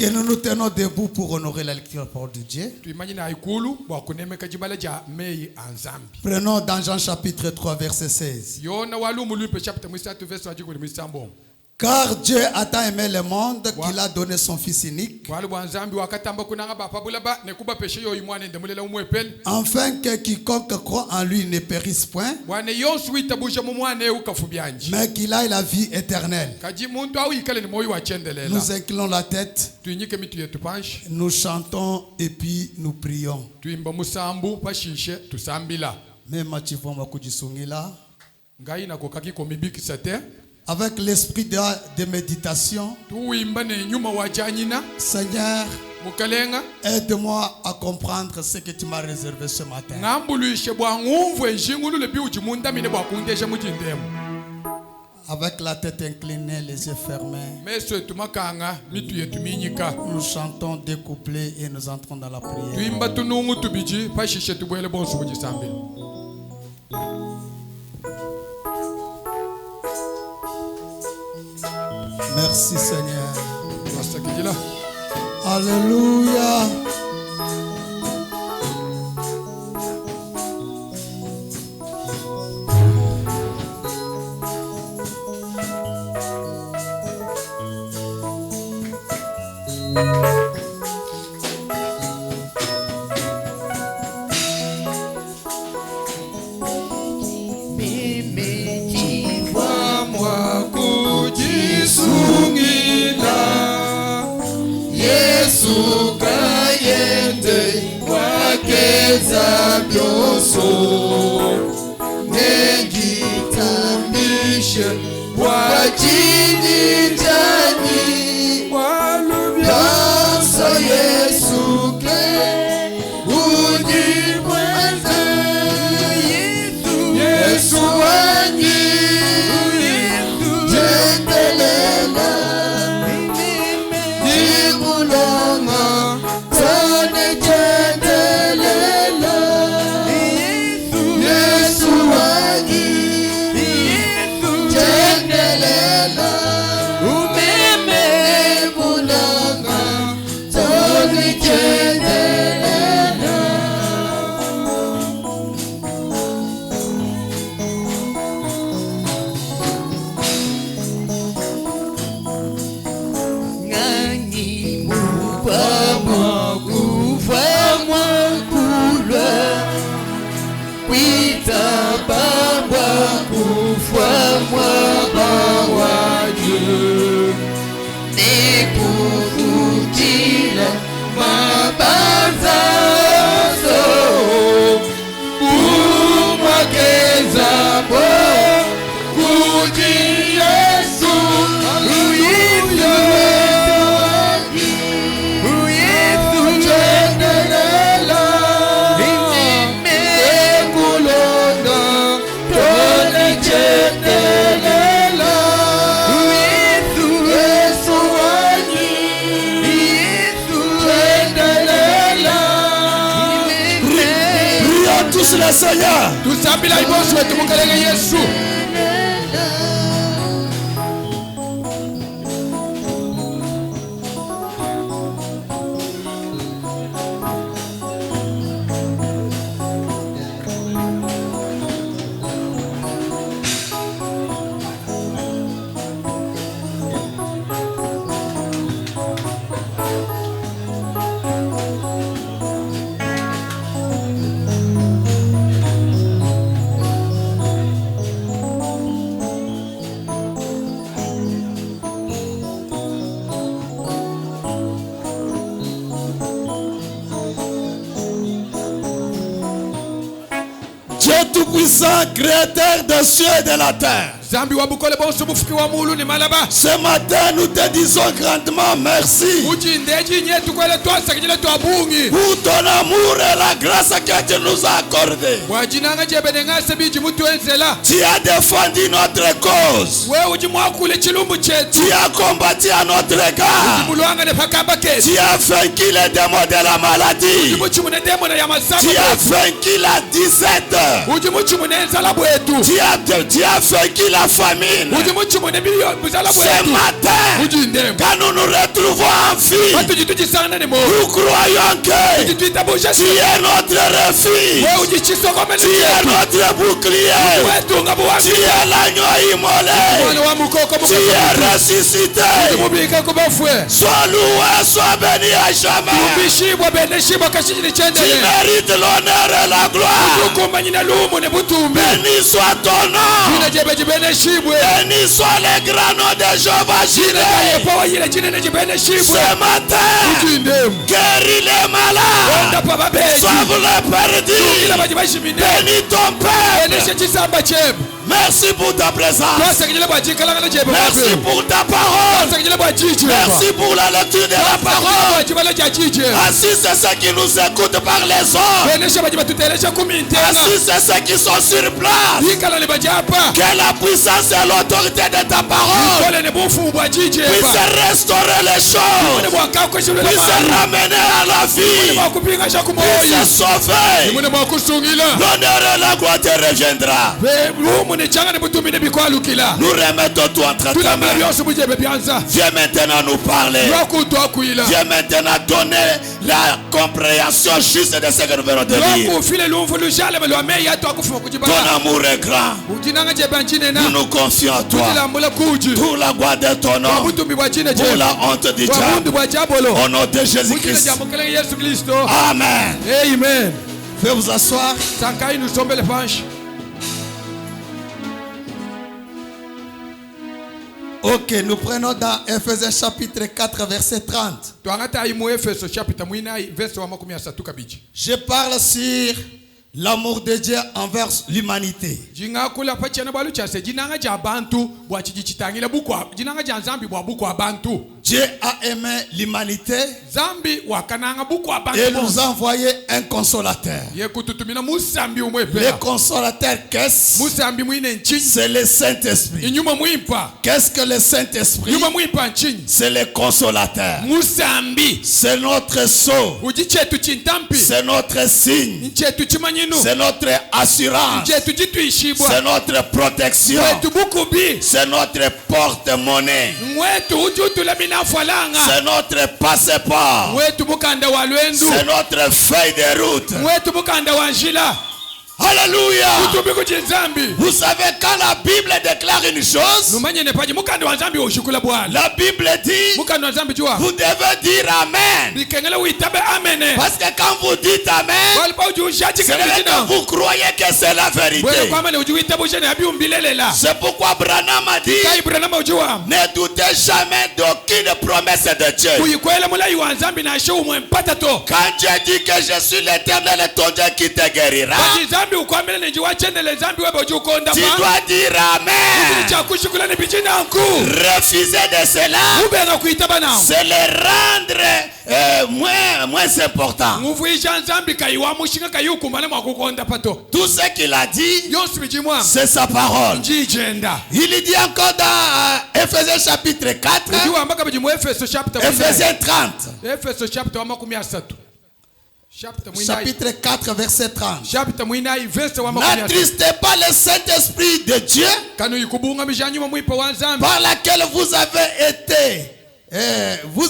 que nous nous tenons debout pour honorer la lecture de la parole de Dieu. Prenons dans Jean chapitre 3 verset 16. Car Dieu a tant aimé le monde qu'il a donné son Fils unique, afin que quiconque croit en lui ne périsse point, mais qu'il ait la vie éternelle. Nous inclinons la tête, nous chantons et puis nous prions. Avec l'esprit de méditation, Seigneur, aide-moi à comprendre ce que tu m'as réservé ce matin. Avec la tête inclinée, les yeux fermés, nous chantons des couplets et nous entrons dans la prière. Merci Seigneur. Alléluia. Seigneur, tout ça, il a besoin de mon collègue Jésus. Dieu Tout-Puissant, Créateur des cieux et de la terre. Ce matin, nous te disons grandement merci pour ton amour et la grâce que tu nous as accordée. Tu as défendu notre cause. Tu as combattu à notre égard. Tu as vaincu les démons de la maladie. Tu as vaincu la disette. Tu as vaincu la la famine. Ce matin, quand nous nous retrouvons en vie, nous croyons que tu es notre refuge, tu es notre bouclier, tu es l'agneau immolé, tu es ressuscité. Sois loué, sois béni à jamais. Tu mérites l'honneur et la gloire. Béni soit ton nom. Béni soit le grand nom de Jéhovah Jireh. Ce matin, guéris les malades, sauve les perdus, bénis ton Père. Merci pour ta présence. Merci pour ta parole. Merci pour la lecture de la parole. Ainsi c'est ceux qui nous écoutent par les ondes. Ainsi c'est ceux qui sont sur place. Que la puissance et l'autorité de ta parole puisse restaurer les choses, puisse ramener à la vie, puisse sauver. L'honneur et la gloire te reviendra. Nous remettons tout entre ta main. Viens maintenant nous parler. Viens maintenant donner la compréhension juste de ce que nous venons de lire. Ton amour est grand. Nous nous confions à toi. Pour la gloire de ton nom, pour la honte du diable, au nom de Jésus-Christ. Amen. Amen. Veuillez vous asseoir. Ok, nous prenons dans Ephésiens chapitre 4 verset 30. Je parle sur l'amour de Dieu envers l'humanité. Dieu a aimé l'humanité et nous a envoyé un consolateur. Le consolateur, qu'est-ce? C'est le Saint-Esprit. Qu'est-ce que le Saint-Esprit? C'est le consolateur. C'est notre sceau. C'est notre signe. C'est notre assurance. C'est notre protection. C'est notre porte-monnaie. C'est notre passeport. C'est notre feuille de route. Alléluia. Vous savez, quand la Bible déclare une chose, la Bible dit, vous devez dire Amen. Parce que quand vous dites Amen, c'est que vous croyez que c'est la vérité. C'est pourquoi Branham a dit, ne doutez jamais d'aucune promesse de Dieu. Quand Dieu dit que je suis l'Éternel et ton Dieu qui te guérira, tu dois dire Amen. Refuser de cela, c'est le rendre moins important. Tout ce qu'il a dit, c'est sa parole. Il dit encore dans Ephésiens chapitre 4, Ephésiens 30. Chapitre 4 verset 30. N'attristez pas le Saint-Esprit de Dieu par laquelle vous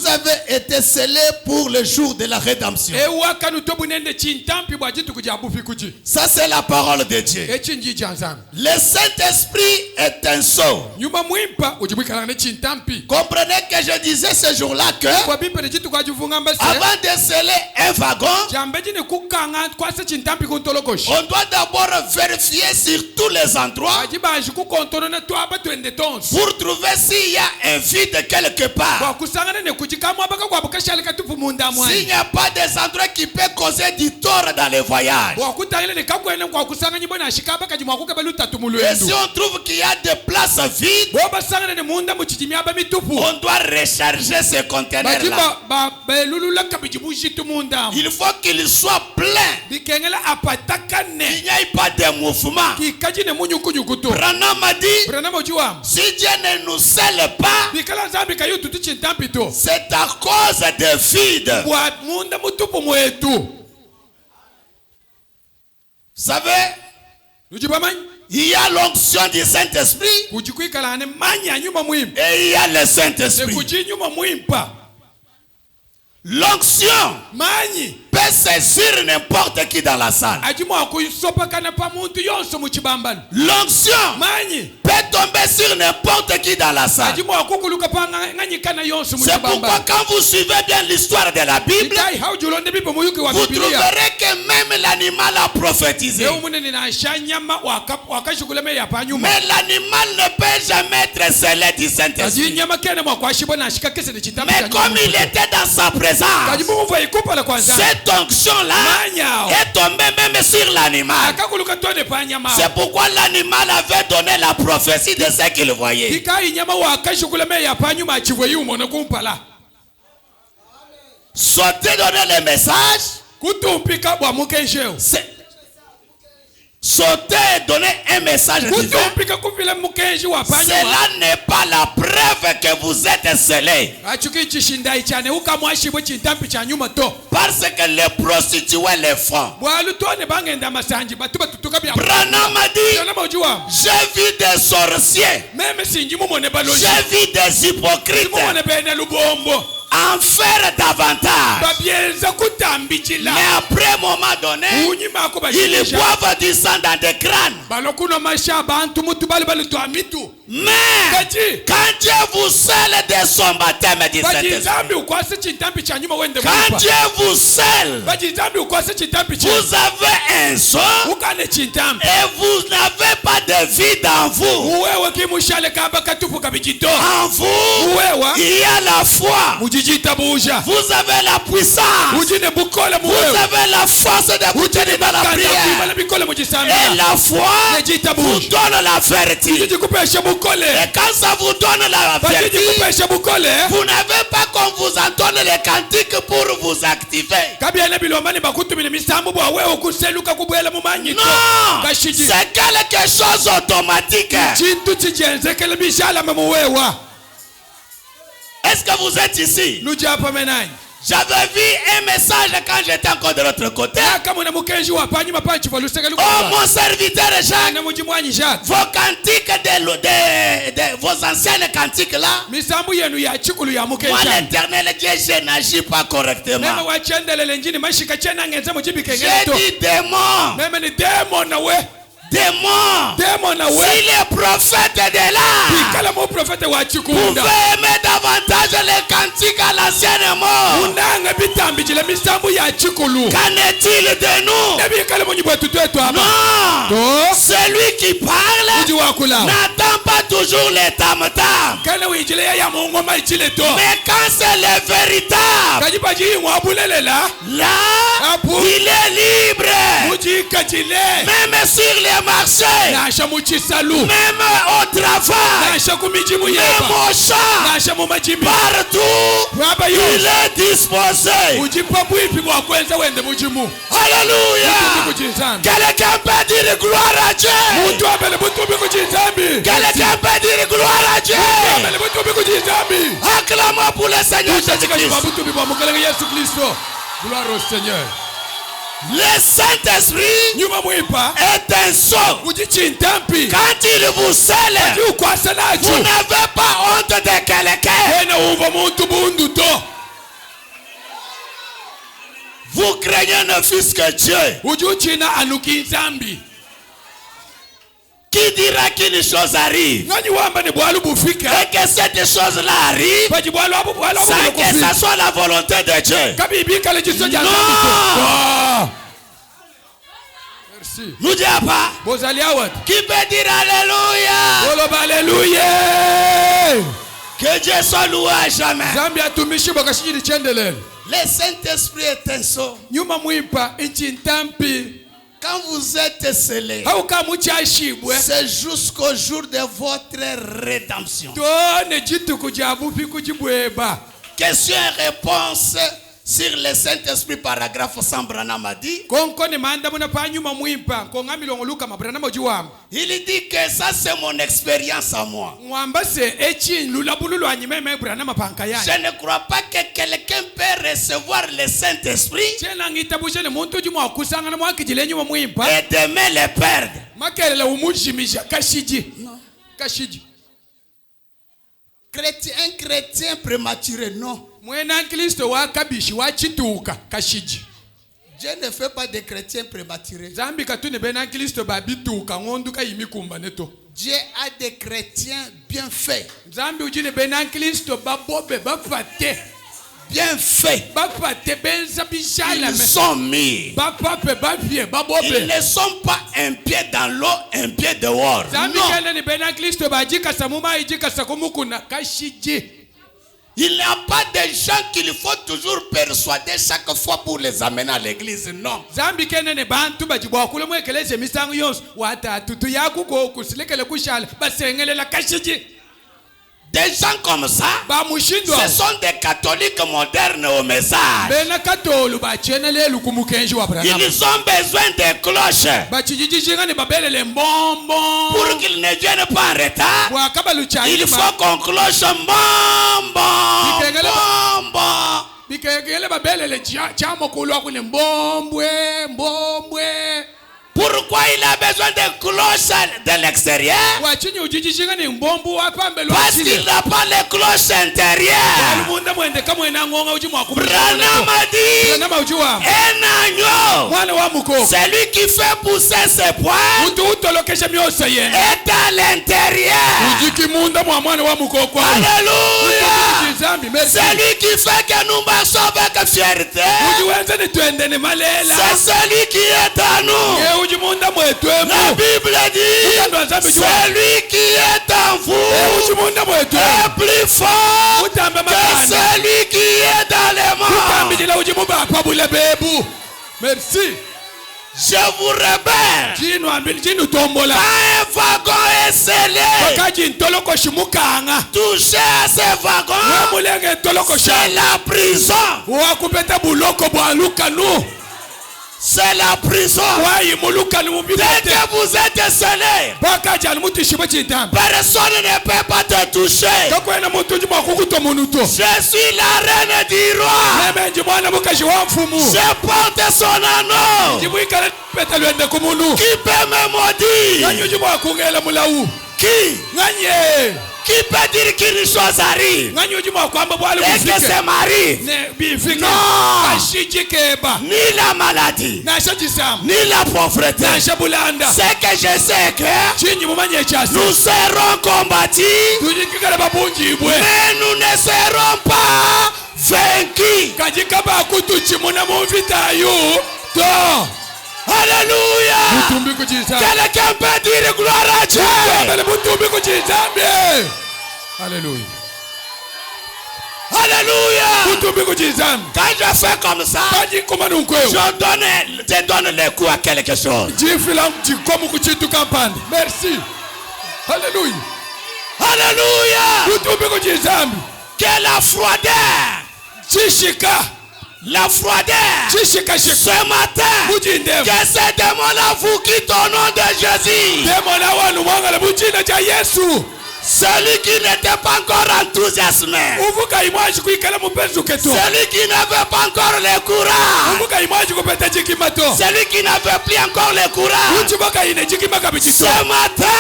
avez été scellés pour le jour de la rédemption. Ça c'est la parole de Dieu. Le Saint-Esprit est un sceau. Comprenez que je disais ce jour-là que avant de sceller un wagon, on doit d'abord vérifier sur tous les endroits pour trouver s'il y a un vide quelque part. S'il n'y a pas des endroits qui peuvent causer du tort dans les voyages. Et si on trouve qu'il y a des places vides, on doit recharger ces conteneurs-là. Il faut qu'il soit plein. Il n'y ait pas de mouvement. Branham a dit, si Dieu ne nous scelle pas, c'est à cause de vide. Vous savez, Il y a l'onction du Saint-Esprit. Et il y a le Saint-Esprit. L'onction peut saisir n'importe qui dans la salle. L'onction peut tomber sur n'importe qui dans la salle. C'est pourquoi quand vous suivez bien l'histoire de la Bible, vous trouverez que même l'animal a prophétisé. Mais l'animal ne peut jamais être scellé du Saint-Esprit. Mais comme il était dans sa présence, cette onction-là est tombée même sur l'animal. C'est pourquoi l'animal avait donné la prophétie de ce qu'il voyait. Sauter donner le message. Sauter et donner un message divin. Cela n'est pas la preuve que vous êtes scellés. Parce que les prostituées le font. Branham a dit, j'ai vu des sorciers, j'ai vu des hypocrites en faire davantage. Mais après un moment donné, ils boivent du sang dans des crânes. Mais quand Dieu vous scelle de son baptême du Saint-Esprit, quand Dieu vous scelle, vous avez un son et vous n'avez pas de vide en vous. En vous, il y a la foi. Vous avez la puissance. Vous avez la force de continuer dans la prière. Et la foi vous donne la vertu. Et quand ça vous donne la vertu, vous n'avez pas qu'on vous entende les cantiques pour vous activer. Non, c'est quelque chose d'automatique. Est-ce que vous êtes ici? J'avais vu un message quand j'étais encore de l'autre côté. Oh mon serviteur Jacques, vos cantiques, vos anciennes cantiques là, moi l'Éternel Dieu, je n'agis pas correctement. J'ai dit démon. Si les prophètes de là pouvaient aimer davantage les cantiques à l'ancienne mort, qu'en est-il de nous? Non, celui qui parle n'attend pas toujours les tam-tams. Mais quand c'est le véritable, là, il est libre. Même sur les marchés, même au travail, même au champ, partout, il est disposé. Alléluia. Quelqu'un peut dire gloire à Dieu. Quelqu'un peut dire gloire à Dieu. Acclamons pour le Seigneur Jésus-Christ. Gloire au Seigneur. Le Saint-Esprit est un sceau. Quand il vous scelle, vous n'avez pas honte de quelqu'un. Vous craignez ne fût-ce que Dieu. Qui dira qu'une chose arrive et que cette chose-là arrive sans que ça soit la volonté de Dieu? Non. Nous disons pas. Qui peut dire Alléluia? Que Dieu soit loué à jamais. Le Saint-Esprit est un sceau. Quand vous êtes scellés, c'est jusqu'au jour de votre rédemption. Question et réponse sur le Saint-Esprit, paragraphe 100, Branham a dit. Il dit que ça c'est mon expérience à moi. Je ne crois pas que quelqu'un peut recevoir le Saint-Esprit et demain le perdre. makelela umujimisha kashiji. Non. Kashiji. Un chrétien prématuré, non. Mwena Kristo wa kabishi wa chituka kashiji. Dieu ne fait pas de chrétiens prématurés. Zambi katune bena Kristo babituka ngonduka yimikumba neto. Dieu a des chrétiens bien faits. Zambi ujine bena Kristo babobe bafate. Bien faits. Bafate benza bishala. Ils sont mis. Bapape bafie babobe. Ils ne sont pas un pied dans l'eau, un pied dehors. Zambi Non. kene ni bena Kristo bajika samuma ijika sakumukuna kashiji. Il n'y a pas de gens qu'il faut toujours persuader chaque fois pour les amener à l'église. Non. Zambi kene ne bantu bajibwa kule mwekeleze misangu yonse watatu tuyaku ko kusilekele kushala basengelela kashiji. Des gens comme ça, ce sont des catholiques modernes au message. Bena katolu bachenele lukumukenji wa Branham. Ils ont besoin de cloches Bachijijinga ni babelele mbombo. pour qu'ils ne viennent pas en retard. Wakabalucha Il faut qu'on cloche mbombo. Bikegele babelele chamo kulwa kune mbombwe. Pourquoi il a besoin de cloches de l'extérieur? Parce qu'il n'a pas les cloches intérieures. Branham a dit un agneau, celui qui fait pousser ses poils est à l'intérieur. Alléluia. Celui qui fait que nous marchons avec fierté, c'est celui qui est à nous. La Bible dit, celui qui est en vous est plus fort que celui qui est dans les morts. Merci. Je vous répète, quand un wagon est scellé, toucher à ce wagon, c'est la prison. C'est la prison. Dès que vous êtes scellé, personne ne peut pas te toucher. Je suis la reine du roi. Je porte son anneau. Qui peut me maudire? Qui peut dire qu'une chose arrive et que c'est Marie? Non. Ni la maladie, ni la pauvreté. C'est que je sais que nous serons combattus, mais nous ne serons pas vaincus. Alléluia. Quelqu'un peut dire gloire à Dieu. Alléluia. Alléluia. Quand je fais comme ça, je donne les coups à quelque chose. Merci. Alléluia. Alléluia. Que la froideur, la froideur, ce matin, que ces démons-là vous quittent au nom de Jésus. Celui qui n'était pas encore enthousiasmé, celui qui n'avait pas encore le courage, celui qui n'avait plus encore le courage, ce matin,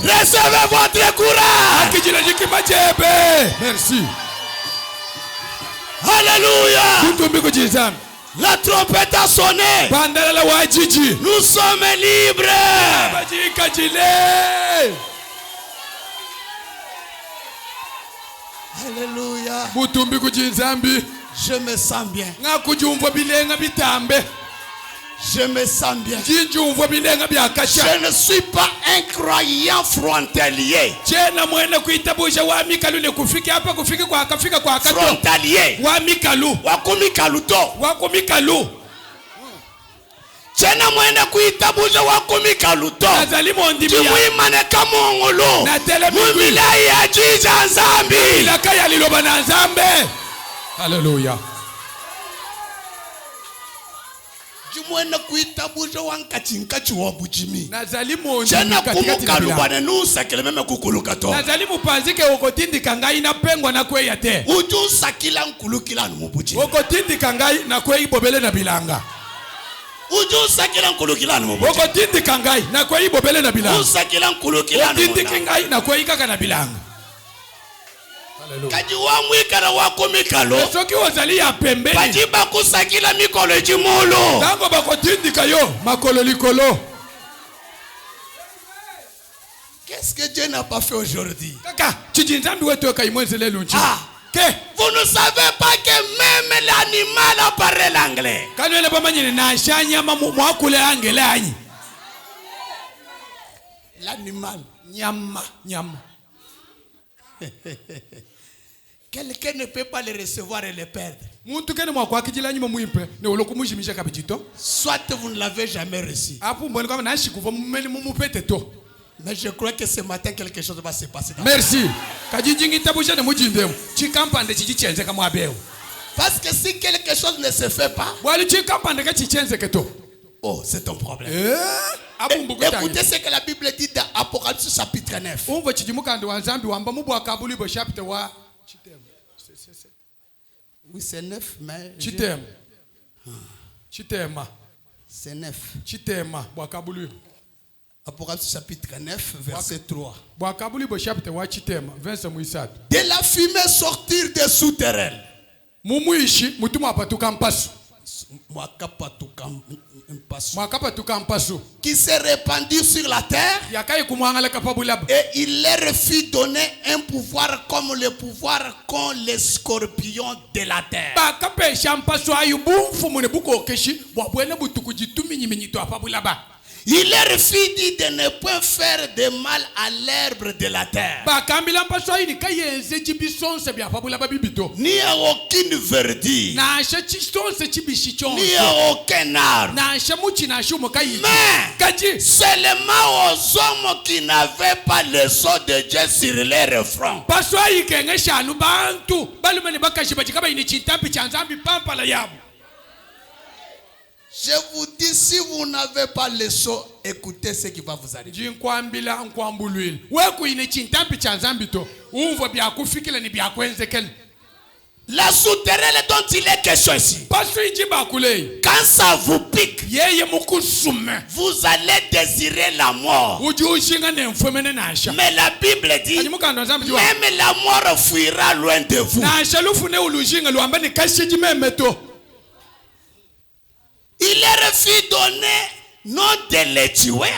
recevez votre courage. Merci. Alléluia. La trompette a sonné. Nous sommes libres. Alléluia. Je me sens bien. Je me sens bien. Je ne suis pas un croyant frontalier. Frontalier. Wakumikaluto. Chena mwenda kuitabuja wakumikaluto. Jimuimane kamongolo. Mumilai ya jija nzambi. Hallelujah. Jumwena kuitabuja wankachinkachi wabujimi. Chena kumukalubane nusakile meme kukulukato. Nazalimu panzike okotindi kangai na pengwa na kweya te. Ujusakila nkulukila numubujimi. Okotindi kangai na kwei bobele na bilanga. Ujusakila nkulukilani mu. Boko tindika ngai na kwa ibo bele na bilanga. Usakila nkulukilani mu. Tindika ngai na kwa ikaka na bilanga. Hallelujah. Kaji wa mwikala wako mikalo. Soki ozali ya pembeni. Bajiba kusakila mikolo jimolo. Tango bako tindika yo makolo likolo. Qu'est-ce que Dieu n'a pas fait aujourd'hui? Kaka, chijinzambi wetu weka imwenze lelu nchi. Vous ne savez pas que même l'animal parle l'anglais. Kanwele bamanyine na shanyama mwakule angele anyi. L'animal. Nyama. Quelqu'un ne peut pas le recevoir et le perdre. Muntu kene mwakwa kijila nyima muimpe ne olokumujimisha kabijito. Soit vous ne l'avez jamais reçu. Apu mboni kama nashi kuva mumeni mumupete to. Mais je crois que ce matin quelque chose va se passer. Merci. Kajinjingi tabusha ne mujindemu. Chikampande chichenze kama abeo. Parce que si quelque chose ne se fait pas, wali chikampande ka chichenze keto. Oh, c'est ton problème. Écoutez ce que la Bible dit dans Apocalypse chapitre 9. Umva chijimukande wa Nzambi wamba mubwa kabuli bo chapter wa Oui, c'est 9 mais Chitema. C'est 9. Chitema bwa kabuli. Apocalypse chapitre 9 verset 3. De la fumée sortir des souterrains. Qui se répandit sur la terre. Et il leur fit donner un pouvoir comme le pouvoir qu'ont les scorpions de la terre. Il leur fit dire de ne point faire de mal à l'herbe de la terre, ni à aucune verdure, ni à aucun arbre, mais seulement aux hommes qui n'avaient pas le sceau de Dieu sur leur front. Je vous dis, si vous n'avez pas le sceau, écoutez ce qui va vous arriver. La souterraine dont il est question ici, quand ça vous pique, vous allez désirer la mort. Mais la Bible dit, même la mort fuira loin de vous. Il leur fit donner non de les tuer,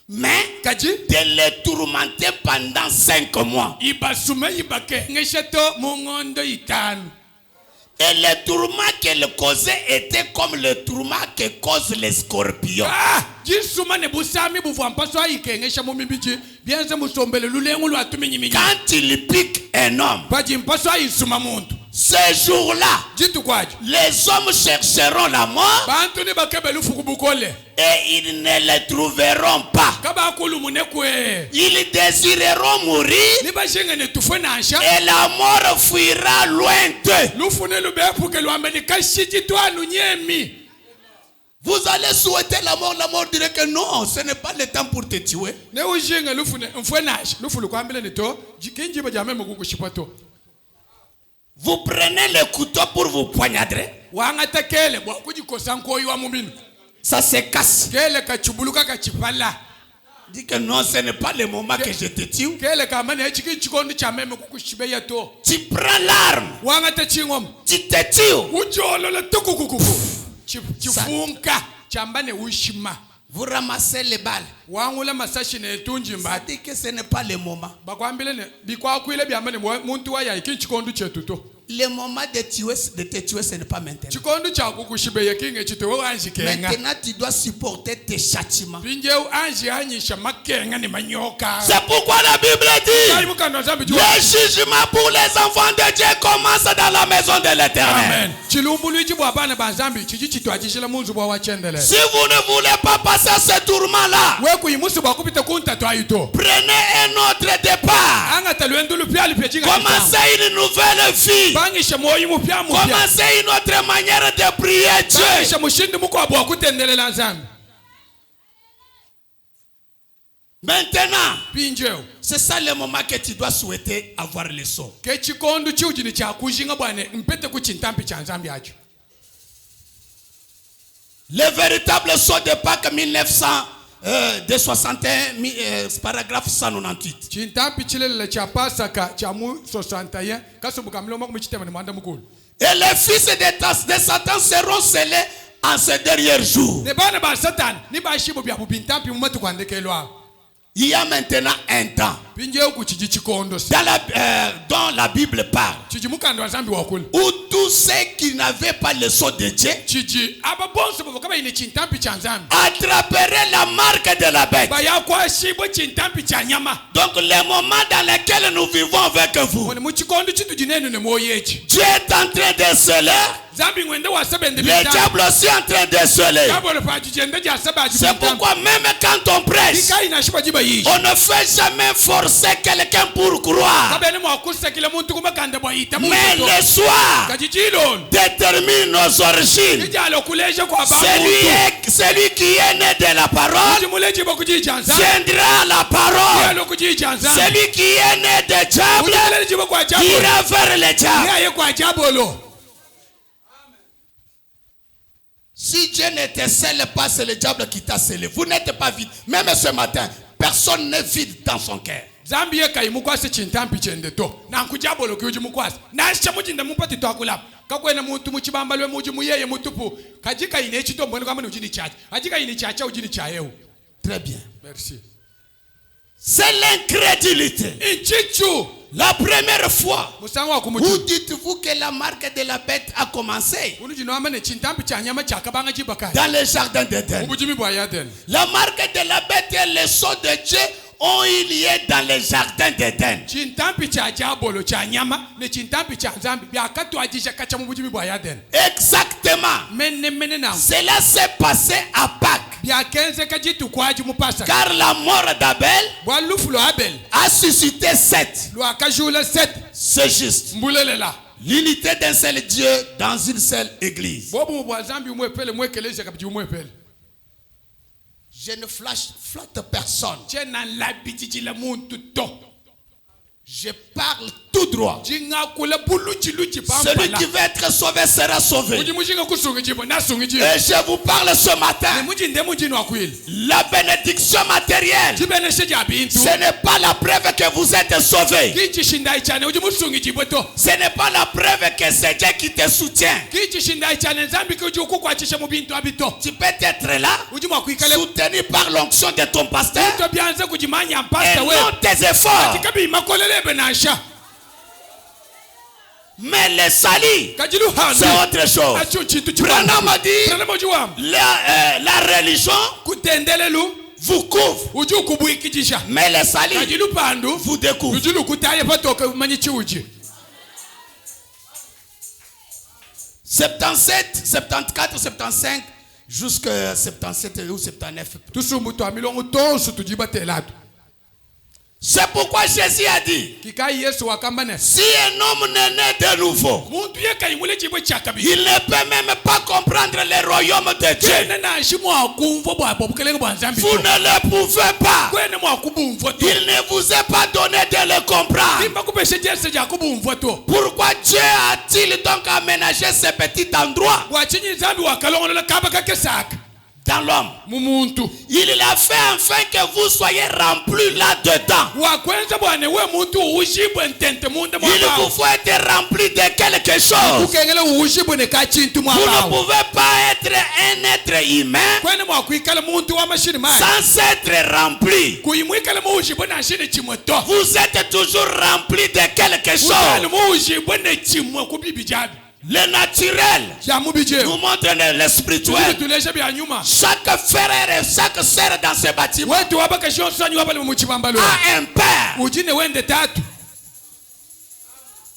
mais de les tourmenter pendant 5 mois. Et le tourment qu'elle causait était comme le tourment que causent les scorpions. Quand il pique un homme, ce jour-là, les hommes chercheront la mort et ils ne la trouveront pas. Ils désireront mourir et la mort fuira loin d'eux. Vous allez souhaiter la mort dirait que non, ce n'est pas le temps pour te tuer. Vous prenez le couteau pour vous poignarder. Ça se casse. Dis que non, ce n'est pas le moment que je te tue. Tu prends l'arme. Tu te tues. Vous ramassez les balles. Ça dit que ce n'est pas le moment. Le moment de te tuer, ce n'est pas maintenant. Maintenant, tu dois supporter tes châtiments. C'est pourquoi la Bible dit, le jugement pour les enfants de Dieu commence dans la maison de l'Éternel. Si vous ne voulez pas passer ce tourment-là, prenez un autre départ. Commencez une nouvelle vie. Commencez une autre manière de prier Dieu. Maintenant, c'est ça le moment que tu dois souhaiter avoir le saut. Le véritable saut de Pâques 1961, paragraphe 198. Et les fils de Satan seront scellés en ces derniers jours. Il y a maintenant un temps dont la Bible parle, où tous ceux qui n'avaient pas le sceau de Dieu attraperaient la marque de la bête. Donc le moment dans lequel nous vivons avec vous, Dieu est en train de sceller. Le diable aussi est en train de sceller. C'est pourquoi même quand on prêche, on ne fait jamais forcer quelqu'un pour croire. Mais le soir détermine nos origines. Celui qui est né de la parole viendra à la parole. Celui qui est né de diable ira vers le diable. Si Dieu ne te scelle pas, c'est le diable qui t'a scellé. Vous n'êtes pas vide. Même ce matin, personne n'est vide dans son cœur. Très bien. Merci. C'est l'incrédulité. La première fois, où dites-vous que la marque de la bête a commencé? Dans le jardin d'Éden. La marque de la bête et le sceau de Dieu ont eu lieu dans le jardin d'Éden. Exactement. Cela s'est passé à Pâques. Car la mort d'Abel a suscité Seth. C'est juste. L'unité d'un seul Dieu dans une seule église. Je ne flatte personne. Je parle tout droit. Celui qui veut être sauvé sera sauvé. Et je vous parle ce matin. La bénédiction matérielle, ce n'est pas la preuve que vous êtes sauvé. Ce n'est pas la preuve que c'est Dieu qui te soutient. Tu peux être là, soutenu par l'onction de ton pasteur, et non tes efforts. Mais le salut, c'est autre chose. Branham a dit, la religion vous couvre, mais le salut vous découvre. 77, 74, 75 jusqu'à 77 ou 79. C'est pourquoi Jésus a dit, si un homme n'est né de nouveau, il ne peut même pas comprendre le royaume de Dieu. Vous ne le pouvez pas. Il ne vous est pas donné de le comprendre. Pourquoi Dieu a-t-il donc aménagé ce petit endroit dans l'homme? Il l'a fait afin que vous soyez remplis là-dedans. Il vous faut être rempli de quelque chose. Vous ne pouvez pas être un être humain sans être rempli. Vous êtes toujours rempli de quelque chose. Le naturel nous montre le spirituel. Chaque frère et chaque sœur dans ce bâtiment a un père.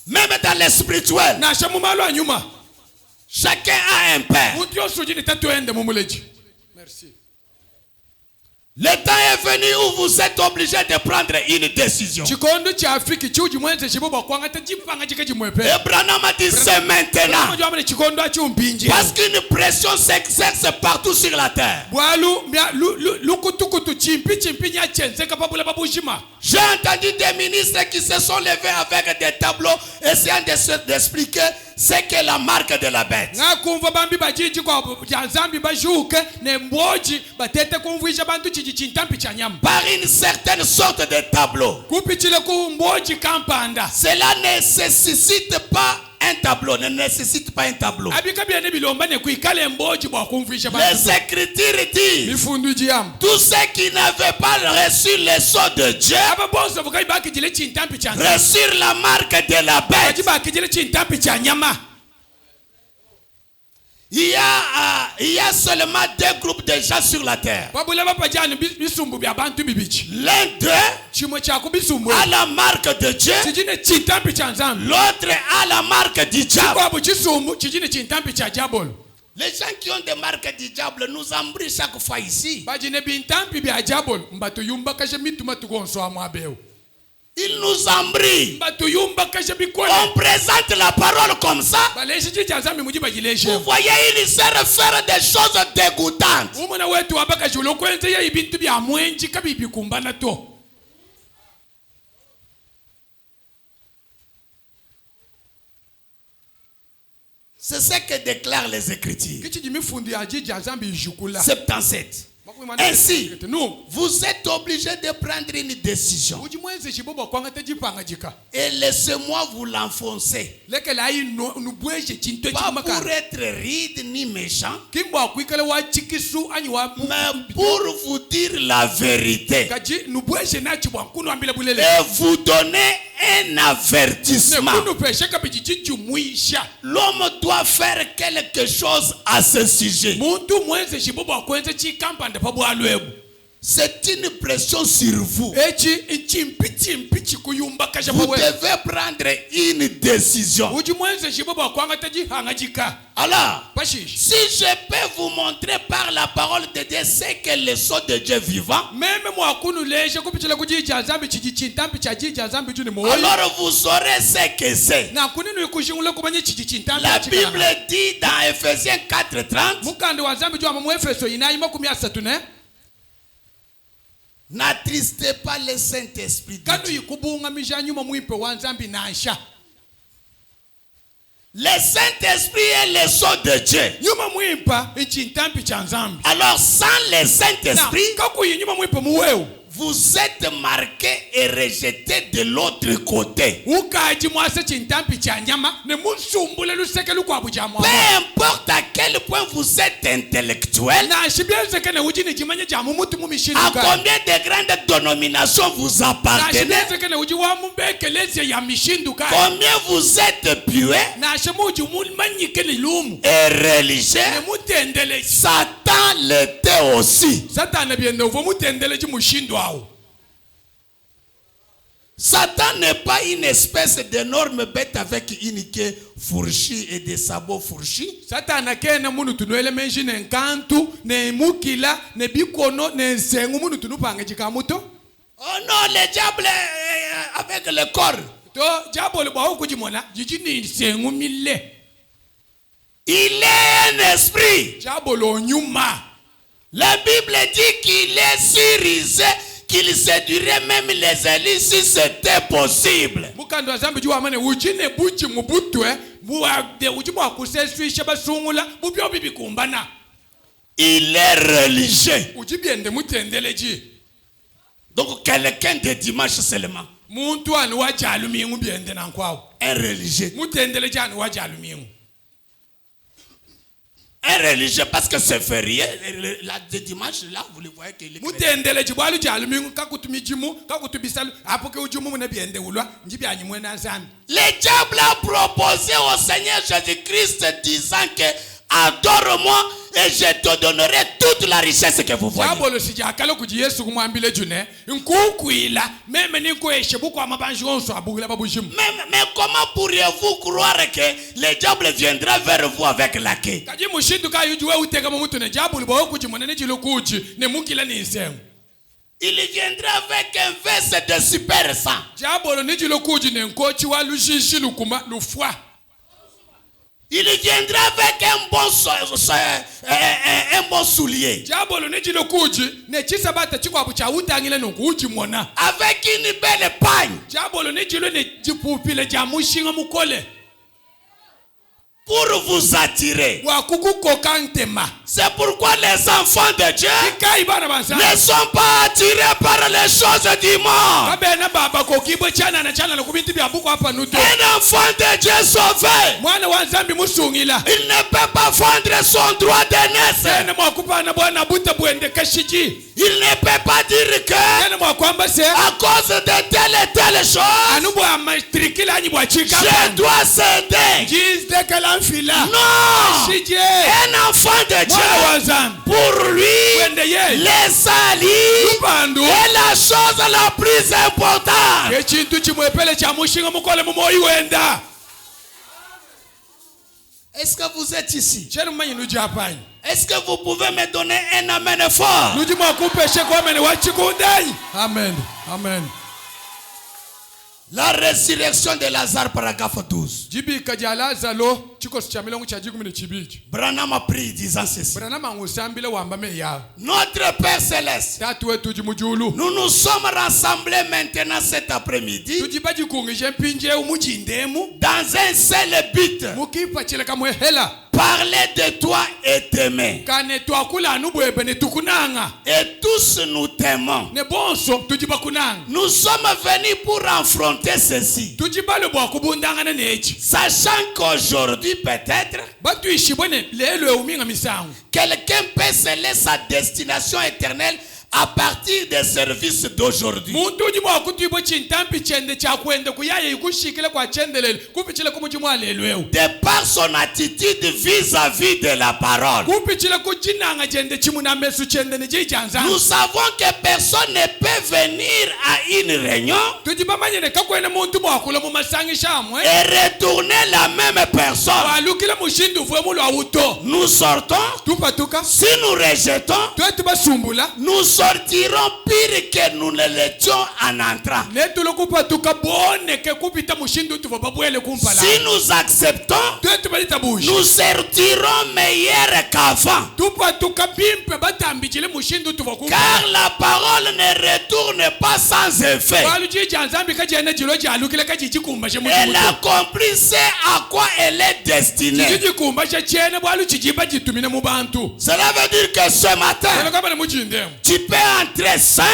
Même dans le spirituel, chacun a un père. Merci. Le temps est venu où vous êtes obligé de prendre une décision. Et Branham a dit c'est maintenant. Parce qu'une pression s'exerce partout sur la terre. J'ai entendu des ministres qui se sont levés avec des tableaux essayant d'expliquer ce qu'est la marque de la bête. Par une certaine sorte de tableau. Cela ne nécessite pas un tableau, ne nécessite pas un tableau. Les Écritures disent tous ceux qui n'avaient pas reçu le sceau de Dieu reçurent la marque de la bête. Il y a seulement deux groupes de gens sur la terre. L'un d'eux a la marque de Dieu, l'autre a la marque du diable. Les gens qui ont des marques du diable nous embrouillent chaque fois ici. Ils nous embrouillent. On présente la parole comme ça. Vous voyez, ils savent faire des choses dégoûtantes. C'est ce que déclarent les Écritures. 77. Ainsi, vous êtes obligé de prendre une décision. Et laissez-moi vous l'enfoncer. Pas pour être ride ni méchant, mais pour vous dire la vérité. Et vous donner un avertissement. L'homme doit faire quelque chose à ce sujet. C'est une pression sur vous. Vous devez prendre une décision. Alors, si je peux vous montrer par la parole de Dieu ce que le sceau de Dieu vivant, alors vous saurez ce que c'est. La Bible dit dans Ephésiens 4:30, n'attristez pas le Saint-Esprit. Le Saint-Esprit est le sceau de Dieu. Alors sans le Saint-Esprit, vous êtes marqué et rejeté de l'autre côté. Peu importe à quel point vous êtes intellectuel, à combien de grandes dénominations vous appartenez, combien vous êtes pieux et religieux, Satan l'était aussi. Satan n'est pas une espèce d'énorme bête avec une queue fourchue et des sabots fourchus. Oh non, le diable avec le corps. Il est un esprit. La Bible dit qu'il est si rusé qu'il séduirait même les élites si c'était possible. Il est religieux. Donc quelqu'un de dimanche seulement. Un religieux. Un religieux parce que c'est férié. Le dimanche là, vous le voyez qu'il est. Le diable a proposé au Seigneur Jésus-Christ disant que adore-moi et je te donnerai toute la richesse que vous voyez. Mais comment pourriez-vous croire que le diable viendra vers vous avec la queue? Il viendra avec un veste de super sang. Il viendra avec un bon soulier. Avec une belle pagne. Pour vous attirer. C'est pourquoi les enfants de Dieu ne sont pas attirés par les choses du monde. Un enfant de Dieu sauvé, il ne peut pas vendre son droit de naissance. Il ne peut pas dire que à cause de telle et telle chose, je dois céder. Non! Un enfant de Dieu, pour lui, les salis est la chose la plus importante. Est-ce que vous êtes ici? Est-ce que vous pouvez me donner un amen fort? Amen. Amen. La résurrection de Lazare, paragraphe 12. Branham a pris disant ceci. Notre Père Céleste, nous nous sommes rassemblés maintenant cet après-midi dans un seul but. Parler de toi et t'aimer. Et tous nous t'aimons. Nous sommes venus pour affronter ceci. Sachant qu'aujourd'hui peut-être quelqu'un peut sceller sa destination éternelle à partir des services d'aujourd'hui. De par son attitude vis-à-vis de la parole. Nous savons que personne ne peut venir à une réunion et retourner la même personne. Nous sortons. Si nous rejetons, nous sortirons pire que nous ne l'étions en entrant. Si nous acceptons, nous sortirons meilleurs qu'avant. Car la parole ne retourne pas sans effet. Elle a compris ce à quoi elle est destinée. Cela veut dire que ce matin, tu peux entrer sain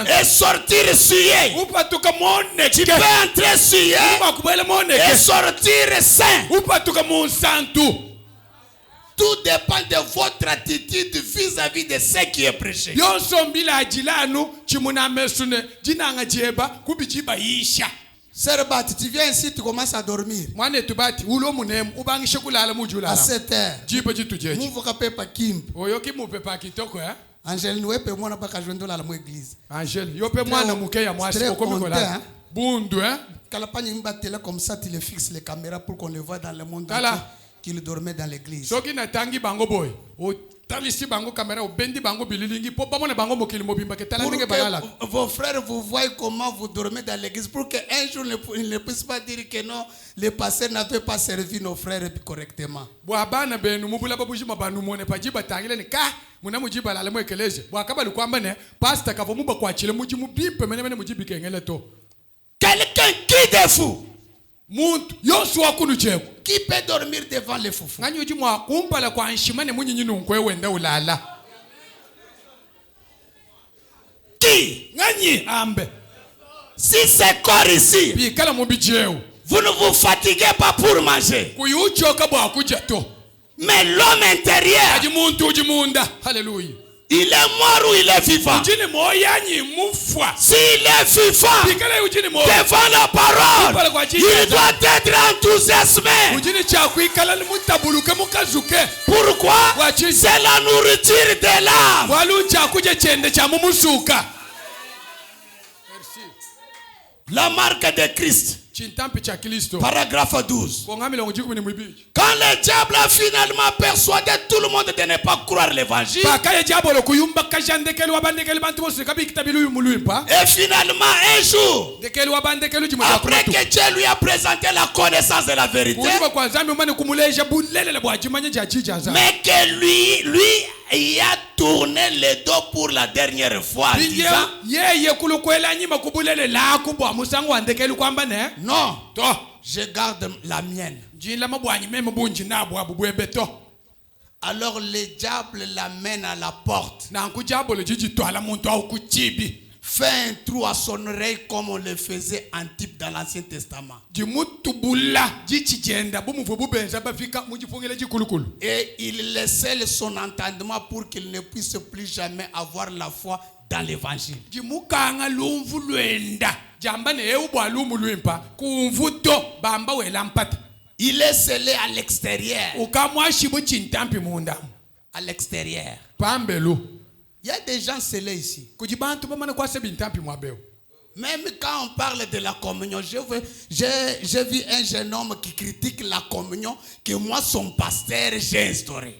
et sortir souillé. Tu peux entrer souillé et sortir sain. Tout dépend de votre attitude vis-à-vis de ce qui est prêché. Sœur Bat, tu viens ici, tu commences à dormir. À 7 heures. Vous rappelez pas Kim. Angèle, nous peut moi pas joindre la l'église. Angèle, yo peut moi na muke ya moi c'est comme ça. Bundu hein. Kalapani mbatela comme ça, tu le fixes les caméras pour qu'on le voit dans le monde qu'il dormait dans l'église. Soki na tangi bango boy. O talisi bango caméra o bendi bango bililingi po ba mona bango mokili mobimba ke tala ndenge balala. Vos frères vous voient comment vous dormez dans l'église pour que un jour ils ne puissent pas dire que non, les pasteurs n'avaient pas servi nos frères correctement. Bwana benu mubula babuji mabanu mone paji batangile ni ka muna mujiba la lemo ekeleje. Bwakaba lukwamba ne pastor kavo muba kwachile muji mubimpe mene mujibi kengele to. Quelqu'un qui de fou. Muntu yosu wakunu cheko. Qui peut dormir devant les foufous? Ngani uji mwa kumpala kwa nshimane munyi nunkwe wenda ulala. Qui? Ngani ambe. Si c'est corps ici, vous ne vous fatiguez pas pour manger. Mais l'homme intérieur, Alléluia. Il est mort ou il est vivant? S'il est vivant devant la parole, il doit être enthousiasmé. Pourquoi? C'est la nourriture de l'âme. La marque de Christ. Paragraphe 12. Quand le diable a finalement persuadé tout le monde de ne pas croire l'évangile, et finalement un jour, après que Dieu lui a présenté la connaissance de la vérité, mais que lui il a tourné le dos pour la dernière fois en disant, non, je garde la mienne. Alors le diable l'amène à la porte, fait un trou à son oreille comme on le faisait en type dans l'Ancien Testament. Et il laissait son entendement pour qu'il ne puisse plus jamais avoir la foi dans l'évangile. Il est scellé à l'extérieur. À l'extérieur. Il y a des gens scellés ici. Même quand on parle de la communion, j'ai vu un jeune homme qui critique la communion que moi, son pasteur, j'ai instauré.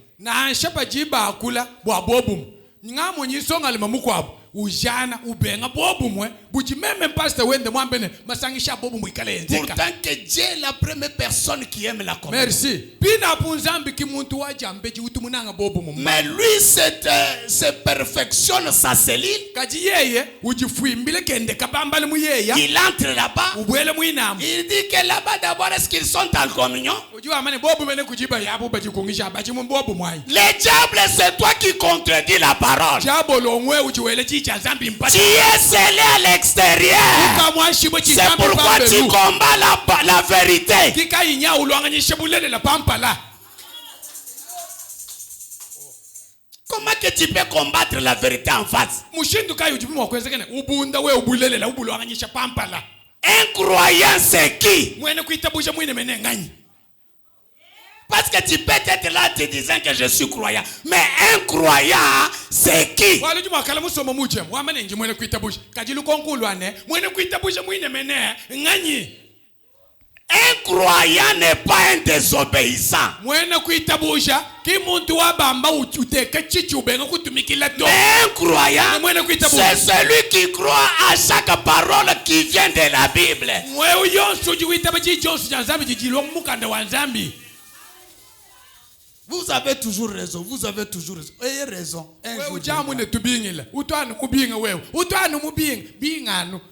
Pourtant que Dieu est la première personne qui aime la communion. Merci. Mais lui se perfectionne sa cellule. Il entre là-bas. Il dit que là-bas d'abord, est-ce qu'ils sont en communion? Le diable, c'est toi qui contredis la parole. Tu es scellé à l'extérieur. C'est pourquoi tu combats la vérité. Comment que tu peux combattre la vérité en face? Un croyant, c'est qui? Parce que tu peux être là te disant que je suis croyant. Mais un croyant, c'est qui? Un croyant n'est pas un désobéissant. Mais un croyant, c'est celui qui croit à chaque parole qui vient de la Bible. Vous avez toujours raison, vous avez toujours raison. Ayez raison.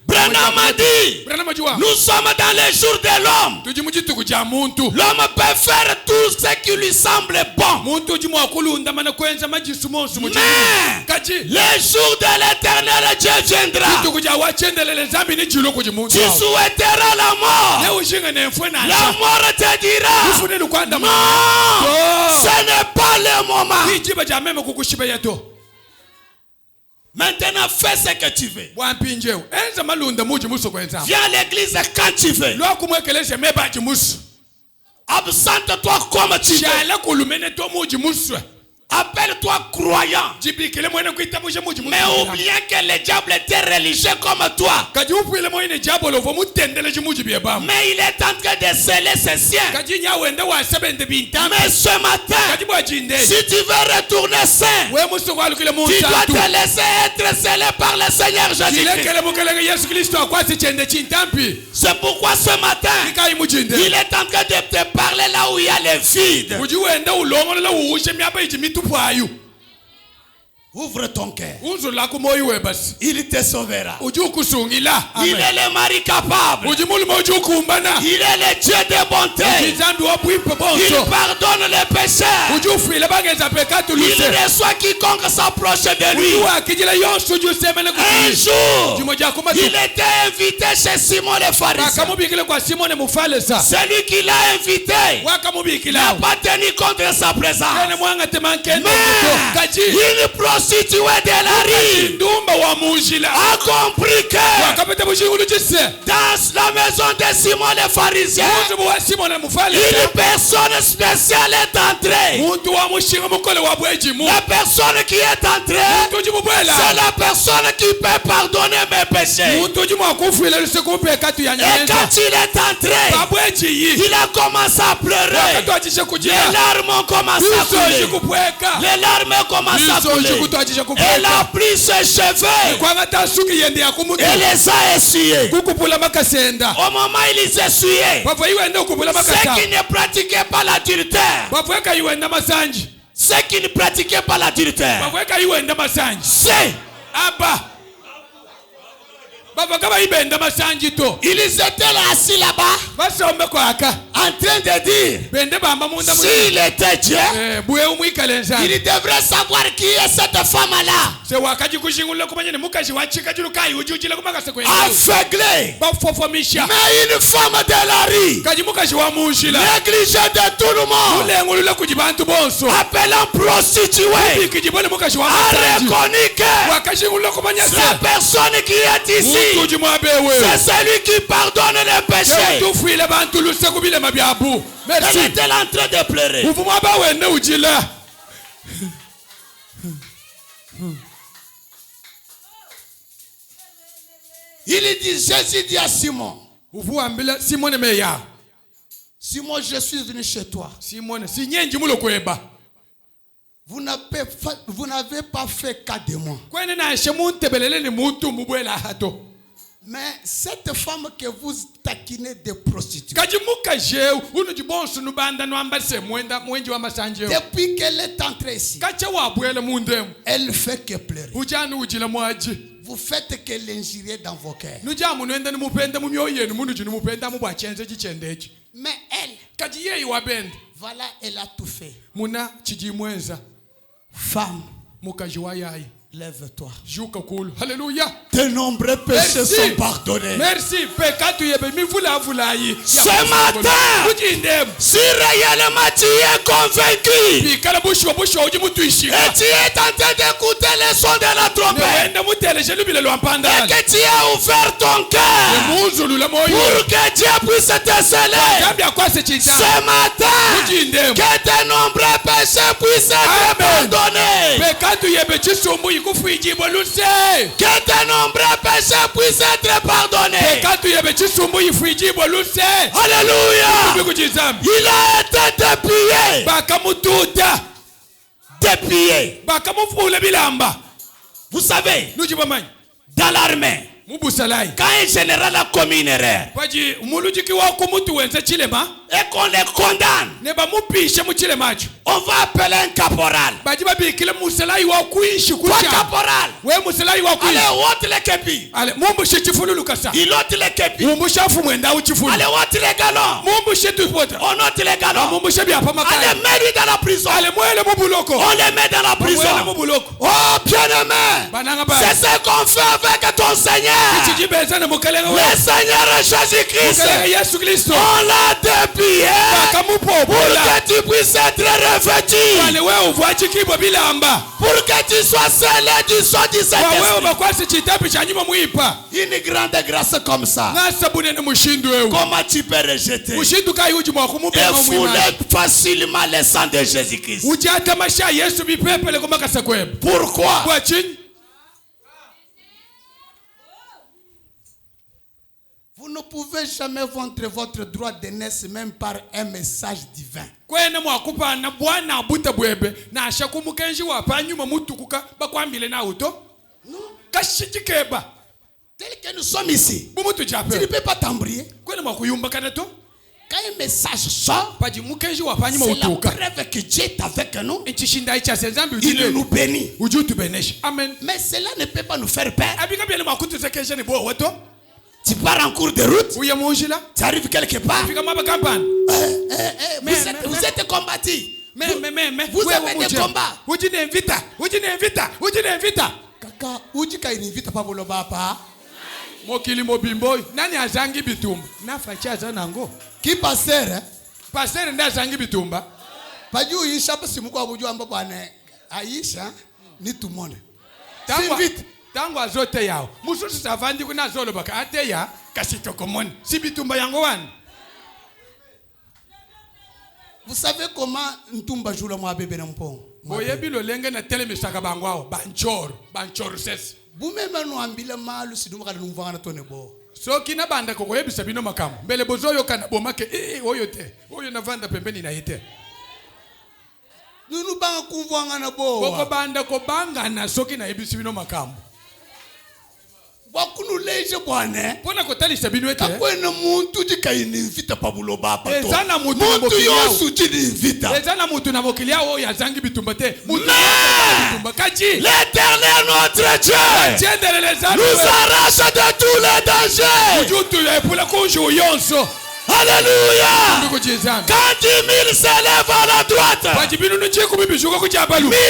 Branham a dit, nous sommes dans les jours de l'homme. L'homme peut faire tout ce qui lui semble bon. Mais le jour de l'éternel Dieu viendra. Tu souhaiteras la mort. La mort te dira, non, ce n'est pas le moment. Maintenant, fais ce que tu veux. Viens à l'église quand tu veux. Absente-toi comme tu veux. Appelle-toi croyant. Mais oubliez que le diable était religieux comme toi. Mais il est en train de sceller ses siens. Mais ce matin, si tu veux retourner saint, tu dois te laisser être scellé par le Seigneur Jésus-Christ. C'est pourquoi ce matin, il est en train de te parler là où il y a le vide. Ouvre ton cœur. Il te sauvera. Il est le mari capable. Il est le Dieu de bonté. Il pardonne les pécheurs. Il reçoit quiconque s'approche de lui. Un jour, il était invité chez Simon le pharisien. Celui qui l'a invité n'a pas tenu compte de sa présence. Mais une prostituée prostituée de la rue a compris que dans la maison de Simon le pharisien, une personne spéciale est entrée. La personne qui est entrée, c'est la personne qui peut pardonner mes péchés. Et quand il est entré, il a commencé à pleurer. Les larmes ont commencé à couler. Les larmes ont commencé à couler. Elle a pris ses cheveux et les a essuyés. Au moment où il les essuyait, ceux qui ne pratiquaient pas l'adultère, ceux qui ne pratiquaient pas l'adultère, c'est ils étaient là assis là-bas en train de dire s'il était Dieu, il devrait savoir qui est cette femme-là. Aveuglée, mais une femme de la rue, négligée de tout le monde, appelant prostituée, a reconnu que la personne qui est ici, c'est celui qui pardonne les péchés. Elle était en train de pleurer. Jésus dit à Simon, Simon, je suis venu chez toi. Vous n'avez pas fait cas de moi. Mais cette femme que vous taquinez de prostituée, depuis qu'elle est entrée ici, elle fait que pleurer. Vous faites que l'injurier dans vos cœurs. Mais elle, voilà, elle a tout fait. Femme, lève-toi. Alléluia. De nombreux péchés sont pardonnés. Merci. Ce matin, si réellement tu es convaincu et tu es en train d'écouter les sons de la trompette et que tu as ouvert ton cœur pour que Dieu puisse te sceller, ce matin, que de nombreux péchés puissent être pardonnés. Que de nombreux péchés puissent être pardonnés. Alléluia. Il a été dépouillé. Vous savez, dans l'armée, quand un général a commis une erreur et qu'on les condamne, on va appeler un caporal. Toi caporal, allez ôte les képis. Il ôte les képis. Allez ôte les galons. On ôte les galons. Allez mets-lui dans la prison. On les met dans la prison. Oh bien-aimé, c'est ce qu'on fait avec ton Seigneur. Le Seigneur Jésus-Christ, on l'a dépouillé pour que tu puisses être revêtu, pour que tu sois scellé du sang du Saint-Esprit. Une grande grâce comme ça, comment tu peux rejeter et fouler facilement le sang de Jésus-Christ? Pourquoi? Vous ne pouvez jamais vendre votre droit d'aînesse même par un message divin. Tel que nous sommes ici, tu ne peux pas t'embrouiller. Quand un message sort, c'est la preuve que Dieu est avec nous. Il nous bénit. Amen. Mais cela ne peut pas nous faire peur. Tu pars en cours de route, tu arrives quelque part. Vous êtes combattu. Vous avez des combats. Kaka, ujika invita pa boloba pa. Mokili mobimbo, nani azangi bitumba? Nafachi azanango. Ki passer? Passer nda azangi bitumba. Paju isha pa simuko abuju amba bwana. Aisha ni tout le monde. C'est vite. Tango azote yao. Mususu savandi kuna zolo baka ateya kasito komoni. Si bitumba yango wan. Vous savez comment Ntumba joue le moi bébé n'ampon? Boyebi lo lenge na telemisaka bangwao banchoro ses. Vous-même nous ambile malu si nous nous voir na tonebo. So kina banda ko yebi sabino makamu. Mbele bozoyo kana bomake oyo te. Oyo na vanda pembeni na yete. Nous banga kumvanga na bo. Boko banda ko banga na soki na yebi sabino makamu. Wakunuleje bwana. Pona ko tali sabino ete. Kakwena muntu dikaini invita pabulo bapa to. Ezana muntu yosu jidi invita. Ezana muntu na bokilia o ya zangi bitumba te. Muntu bitumba kaji. L'Éternel notre Dieu nous arrache de tous les dangers. Mujutu ya pula konjo yonso. Alléluia. Quand 10 000 s'élèvent à la droite, 1000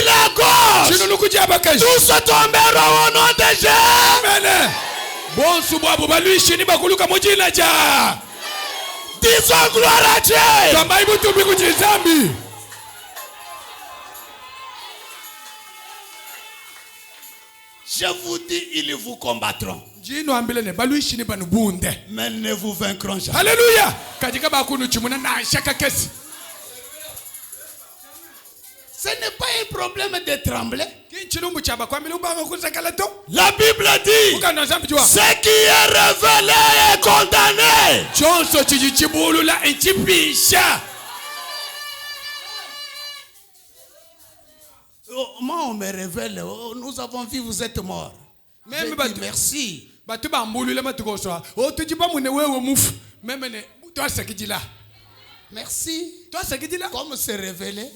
à gauche, tous tomberont au nom de Jésus. Disons gloire à Dieu. Je vous dis, ils vous combattront. Mais ne vous vaincront jamais. Alléluia. Ce n'est pas un problème de trembler. La Bible dit, ce qui est révélé est condamné. Moi on me révèle, nous avons vu, vous êtes morts. Merci. Merci. Comme c'est révélé,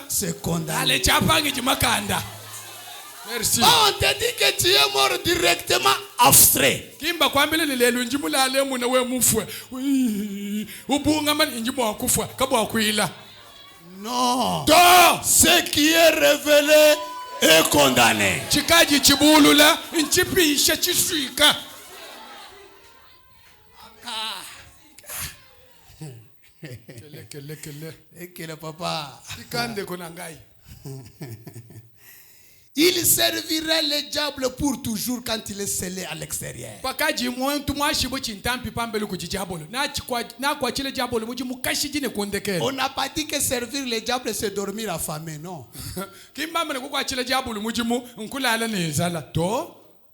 c'est condamné. Merci. On te dit que tu es mort directement abstrait. Non. Ce qui est révélé est condamné. Kele papa. Il servira le diable pour toujours quand il est scellé à l'extérieur. On n'a pas dit que servir le diable c'est dormir affamé, non.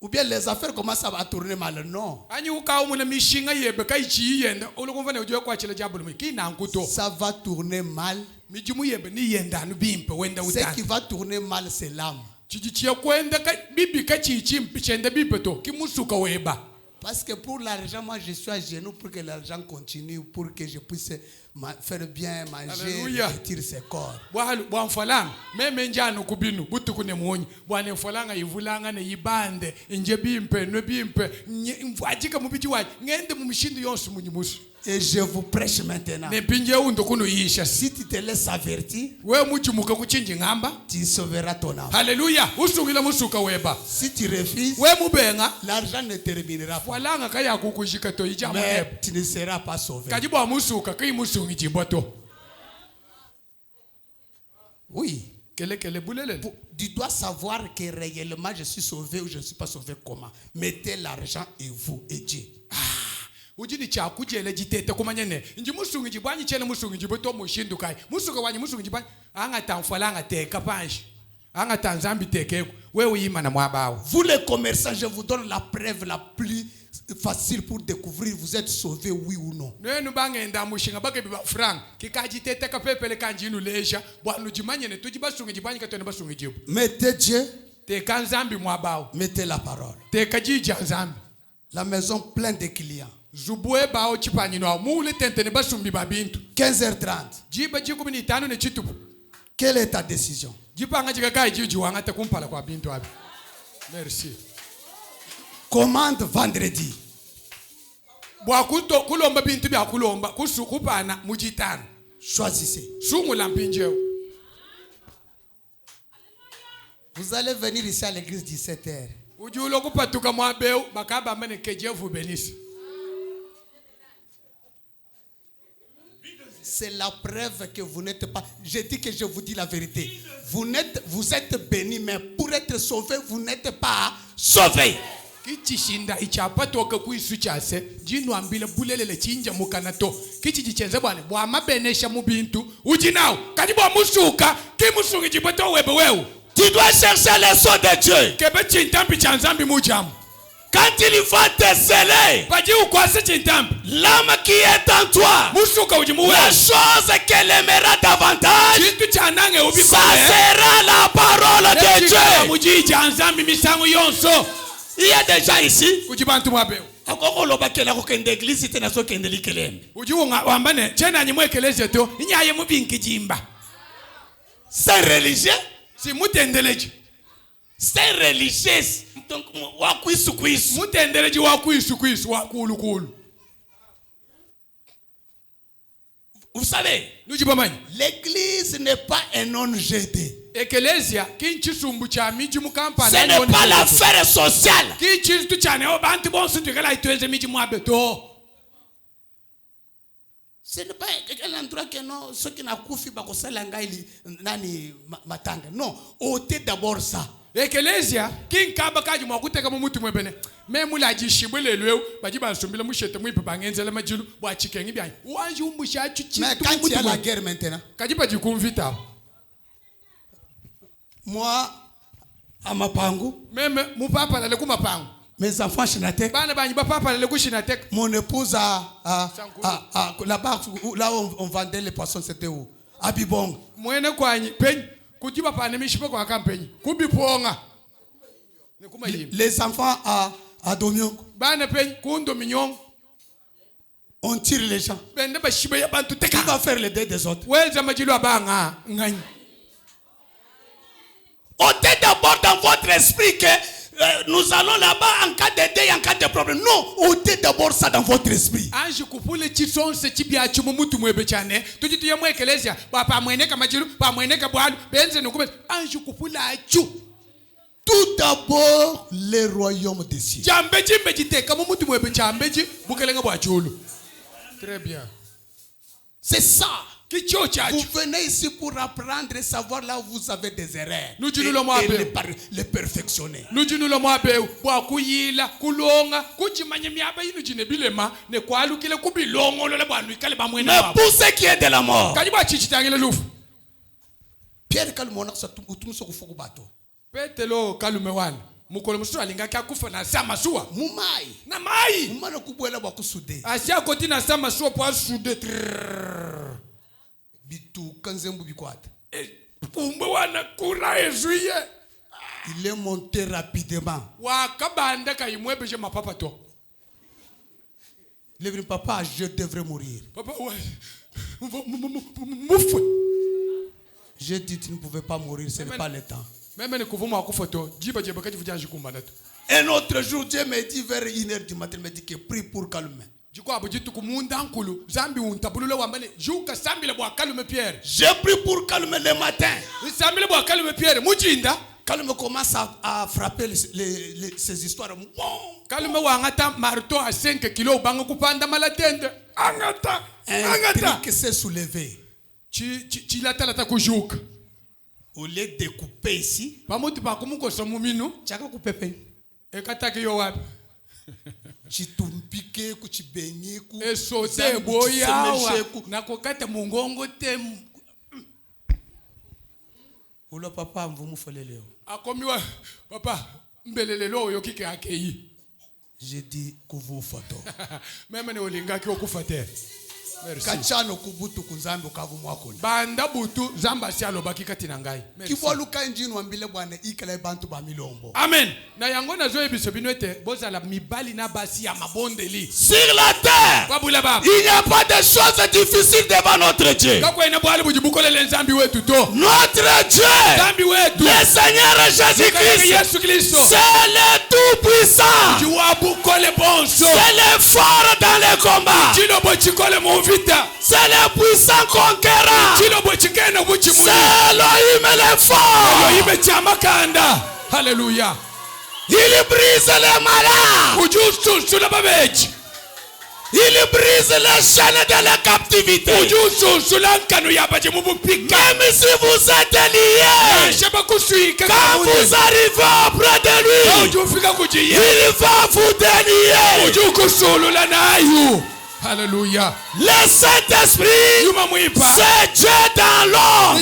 Ou bien les affaires commencent à tourner mal, non. Ça va tourner mal. Ce qui va tourner mal, c'est l'âme. Parce que pour l'argent, moi je suis à genoux pour que l'argent continue, pour que je puisse faire bien, manger, vêtir ses corps. Et je vous prêche maintenant. Si tu te laisses avertir, tu sauveras ton âme. Alléluia. Si tu refuses, l'argent ne terminera pas. Mais tu ne seras pas sauvé. Oui. Tu dois savoir que réellement je suis sauvé ou je ne suis pas sauvé comment. Mettez l'argent et vous et Dieu. Ujini cha kujele jitete kumanyene inji musungi jibwanyi chele musungi jiboto mushindukai musuka wanyi musungi jibwanyi anga tamfalanga teka panshi anga tanzambi teke wewe yima na mwabawa. Vous les commerçants, je vous donne la preuve la plus facile pour découvrir vous êtes sauvé oui ou non. Nenu bangenda mushinga bake biba franc kikajitete ka pepele kanji inu lesha bwanu jimanyene tujibasungi jibwanyi katone basungi jibu. Mettez Dieu, teka nzambi mwabawa. mettez la parole. Teka jija nzambi. La maison pleine de clients. 15h30. Quelle est ta décision? Merci. Commande vendredi. Choisissez. Vous allez venir ici à l'église 17h. c'est la preuve que vous n'êtes pas. Je dis que je vous dis la vérité. Vous êtes bénis, mais pour être sauvé, vous n'êtes pas sauvé. Kichishinda ichapatoka kuisuchase jinu ambile bulelele chinja mukanato kichichenze bwana bwa mabenesha mubintu ujinao kadi bwa musuka kimusuki jipato webe wewe. Tu dois chercher les sceaux de Dieu. Kebe chintambi chanzambi mujamu. Quand il va te sceller, l'âme qui est en toi, la chose qu'elle aimera davantage, ça sera la parole de Dieu. Il y a des gens ici. C'est religieux. C'est religieux. Donc, vous savez, l'église n'est pas un non-jeté. Ce n'est pas l'affaire sociale. Ce n'est pas un endroit que non, ceux qui n'ont pas fait non, ôtez d'abord ça. Ekelesia kinkaba kaji mwakuteka mumuntu mwebene memula jishibwele lweu bajiba nsombile mushete mwipe bangenzele majilu bwa chikengi bya wanji umbusha chuchi. Mais quand il y a la guerre maintenant, kajiba jikumvita moi à Mapangu, meme mupapa lale ku Mapangu, mes enfants chinatek bana banyi ba papa lale ku chinatek. Mon épouse là-bas là où on vendait les poissons, c'était où? À Bibong. Mwene kwanyi penyi kujiba pa nemishipe kwa kampenyi kubiponga. Les enfants à Domion, bana penyi kundo minyong. On tire les gens. Bende ba shibe ya bantu teka. Qui va faire le deuil des autres? Weza majilu abanga ngani. Ôtez d'abord dans votre esprit que nous allons là-bas en cas de deuil, en cas de problème. Non, ôtez d'abord ça dans votre esprit. Ange kupule chisonse chibya chumumuntu mwebe chane tujiti ya mwekelesia pa mweneka majiru pa mweneka bwanu benze nokube ange kupula achu. Tout d'abord le royaume des cieux. Jambeji mbejiteka mumuntu mwebe chambeji bukelenga bwachulu. Très bien. C'est ça. Vous venez ici pour apprendre et savoir là où vous avez des erreurs. Et les perfectionner. Mais pour ce qui est de la mort, Pierre Kalmona Petelo kalumewana mukolo musu alingaki akufa na sama suwa mumai na mai mumana kubwela bwa kusude asia koti na sama suwa po sude bitu kanzembu bikwata pumbe wana kura ezuye. Il est monté rapidement. Wakabanda ka imwebe je mapapa to. Le papa, je devrais mourir. Papa ouais. J'ai dit tu ne pouvais pas mourir, ce n'est pas le temps. Un autre jour, Dieu m'a dit vers 1h du matin, il m'a dit que prie pour calmer. J'ai pris pour calmer le matin. Calme commence à frapper ces histoires. Calme wangata marteau à 5 kilos bango kupanda malatende. Angata. Un truc s'est soulevé. Au lieu de couper ici, chaka couper. Ekataki yo wapi? Chitumpike kuchibenye ku esote boya na kokata mungongo te. Ula papa mvumu fole leo. Akomiwa papa mbelelelo yo kike akei. J'ai dit kuvu photo. Meme ne olingaki okufate. Merci. Kachano kubutu kunzambi ukavu mwako. Banda butu zamba sialo baki katina ngai. Kivoluka njinu wambile bwana ikala bantu ba milombo. Amen. Na yango na zo ebiso binoete bozala mibali na basi ya mabondeli. Sur la terre, il n'y a pas de choses difficiles devant notre Dieu. Notre Dieu, le Seigneur Jésus-Christ, c'est le tout-puissant. C'est le fort dans les combats. C'est le puissant conquérant. C'est Elohim le fort. Alléluia. Il brise les malades. Il brise les chaînes de la captivité. Même si vous êtes liés, quand vous arrivez auprès de lui, il va vous délier. Alléluia. Le Saint-Esprit, c'est Dieu dans l'homme.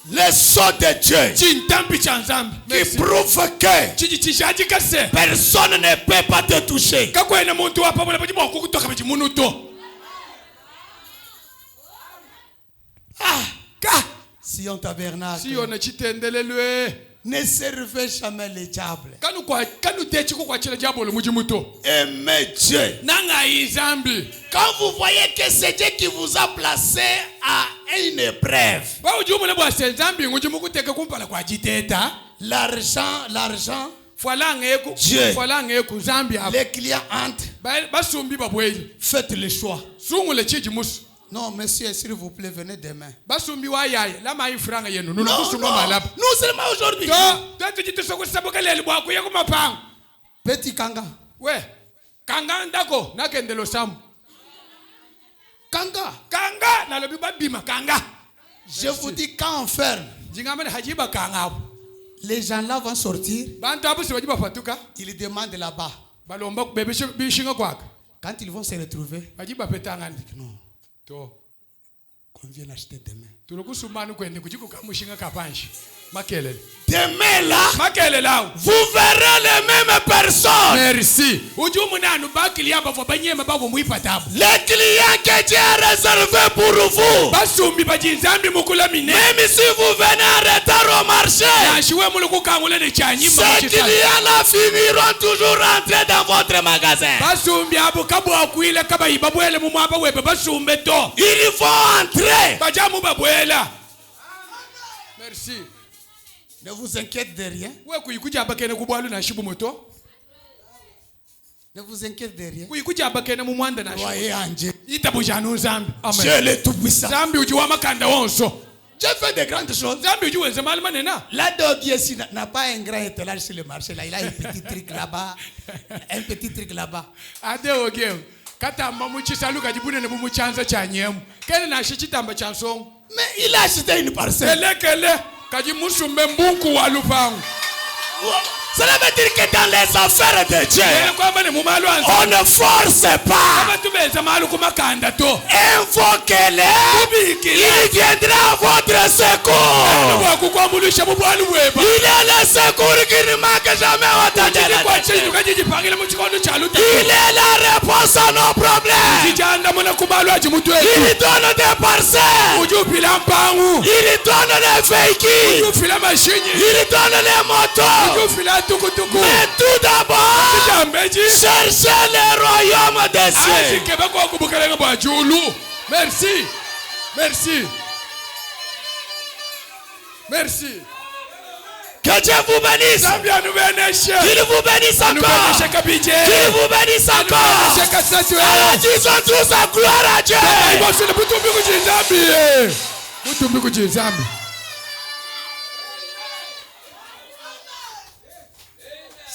Le sceau de Dieu qui prouve que personne ne peut pas te toucher. Sion tabernacle. Ne servez jamais le diable. Aimez Dieu. Quand vous voyez que c'est Dieu qui vous a placé à une épreuve, l'argent, Dieu, les clients entrent, faites le choix. Non, monsieur, s'il vous plaît, venez demain. Non, nous seulement aujourd'hui. Petit Kanga. Ouais. Kanga ndako nakendelo sam. Kanga. Kanga na lobi ba bima kanga. Je vous dis quand on ferme. Les gens là vont sortir. Ils demandent là-bas. Quand ils vont se retrouver. Non. Qu'on vienne acheter demain. Demain là, vous verrez les mêmes personnes. Merci. Les clients que Dieu a réservés pour vous. Même si vous venez en retard au marché, ces clients-là finiront toujours rentrer dans votre magasin. Ils vont entrer. Merci. Ne vous inquiétez de rien. Ne vous inquiétez de rien. Voyez en Dieu. Dieu le Tout-Puissant. Dieu fait de grandes choses. Là, ici n'a pas un grand étalage sur le marché. Là, il a un petit truc là-bas. Un petit truc là-bas. Mais il a acheté une parcelle. Cela veut dire que dans les affaires de Dieu, on ne force pas. Invoquez-les. Il viendra à votre secours. Il est le secours qui ne manque jamais au temps de la terre. Il est la réponse à nos problèmes. Il donne des parcelles. Il donne les véhicules. Il donne les motos. Mais tout d'abord, cherchez le royaume des cieux. Merci. Merci. Merci. Que Dieu vous bénisse. Qu'il vous bénisse encore. Qu'il vous bénisse encore. Alors disons tous à gloire à Dieu.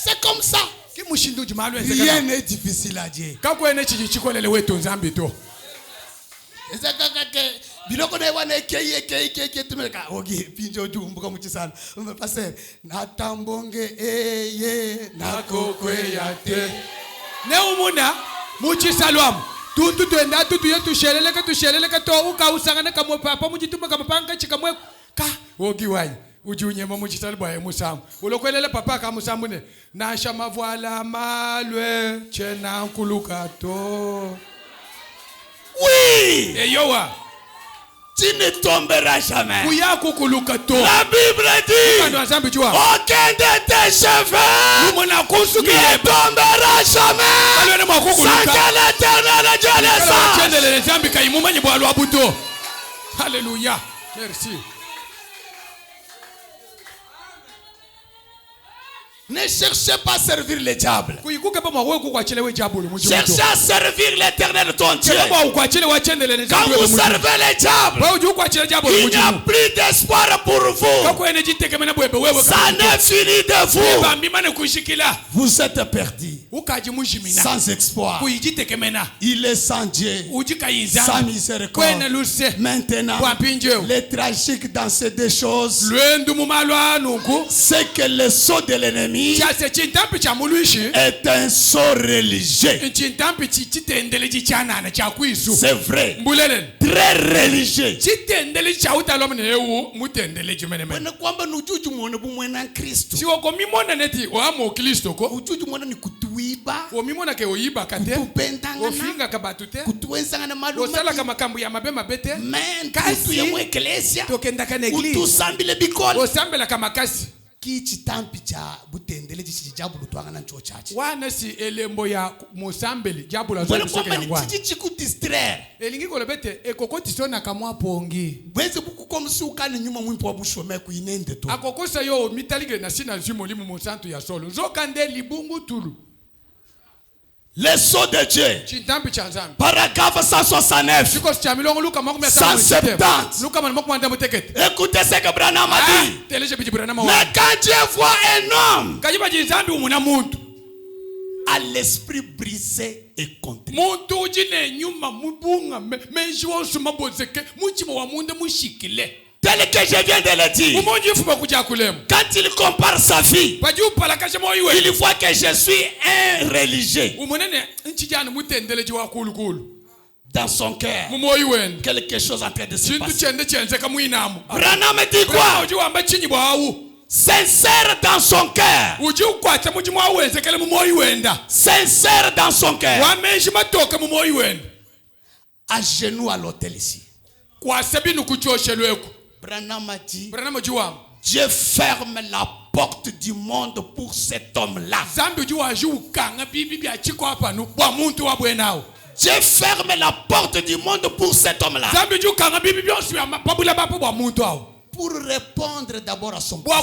C'est comme ça. Rien n'est difficile à Dieu. Biloko na wana keye tumeka ogi pinjo jumbuka muchisana pastor natambonge eye nakokwe yate ne umuna muchisalwam tuntu twenda tutu yetu sheleleka to ukausangana kamwe papa mujituma kamapanga chikamwe ka ogi wai ujunye muchisalwa ya musamu ulokwelele papa ka musamu ne nasha mavala malwe chena nkulukato. Oui. Eyowa. Tu ne tomberas jamais. La Bible dit aucun de tes cheveux ne tombera jamais sans que l'Éternel Dieu le sache. Alléluia. Merci. Ne cherchez pas à servir le diable. Cherchez à servir l'Éternel ton Dieu. Quand vous servez le diable, il n'y a plus d'espoir pour vous. Ça n'est fini de vous. Vous êtes perdu, sans espoir. Il est sans Dieu, sans miséricorde. Maintenant, le tragique dans ces deux choses, c'est que le sceau de l'ennemi est un sceau religieux. C'est vrai, très religieux. wana si elembo ya musambeli jabula zote distraire elingi kolobete ekokotiso na kamwa pongi bweze bukukomsuka ni nyuma mwimpo wa bushome ku inende to akokosa yo mitalige na sina zimo limu musantu ya solo zokande libungu tulu. Le sceau de Dieu. Paragraphe 169. 170. Écoutez ce que Branham a dit. Mais quand Dieu voit un homme à l'esprit brisé et contrit, tel que je viens de le dire, quand il compare sa vie, il voit que je suis un religieux. Dans son cœur, quelque chose en train de se passer. Branham dit quoi? Sincère dans son cœur. Sincère dans son cœur. À genoux à l'hôtel ici. Branham a dit, Dieu ferme la porte du monde pour cet homme-là. Dieu ferme la porte du monde pour cet homme-là. Pour répondre d'abord à son besoin.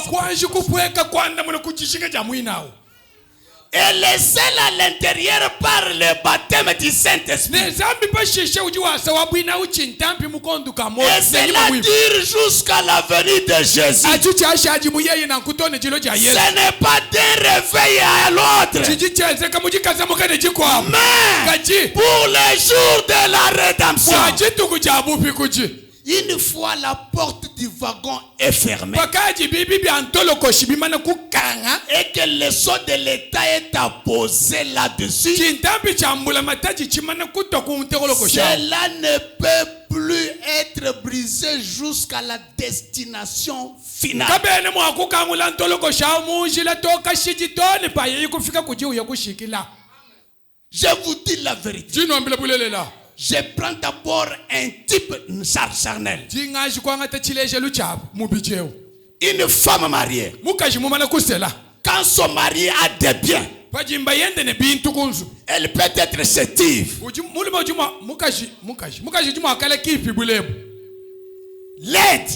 Et laissez à l'intérieur par le baptême du Saint-Esprit. Et cela dure jusqu'à la venue de Jésus. Ce n'est pas d'un réveil à l'autre. Mais pour le jour de la rédemption. Une fois la porte du wagon est fermée et que le sceau de l'État est apposé là-dessus, cela ne peut plus être brisé jusqu'à la destination finale. Je vous dis la vérité. Je prends d'abord un type charnel. Une femme mariée. Quand son mari a des biens, elle peut être sétive. Laide.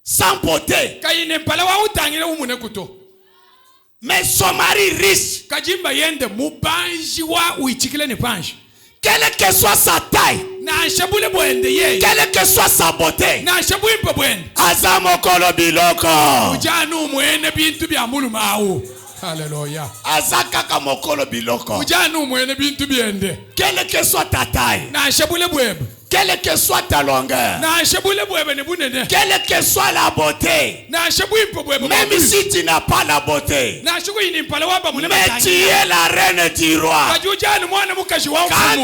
Sans beauté. Mais son mari riche, quelle que soit sa taille, quelle que soit sa beauté, Azamokolo biloko, Azakaka mokolo biloko, quelle que soit ta taille, quelle que soit ta longueur, quelle que soit la beauté, même si tu n'as pas la beauté, mais tu es la reine du roi. Quand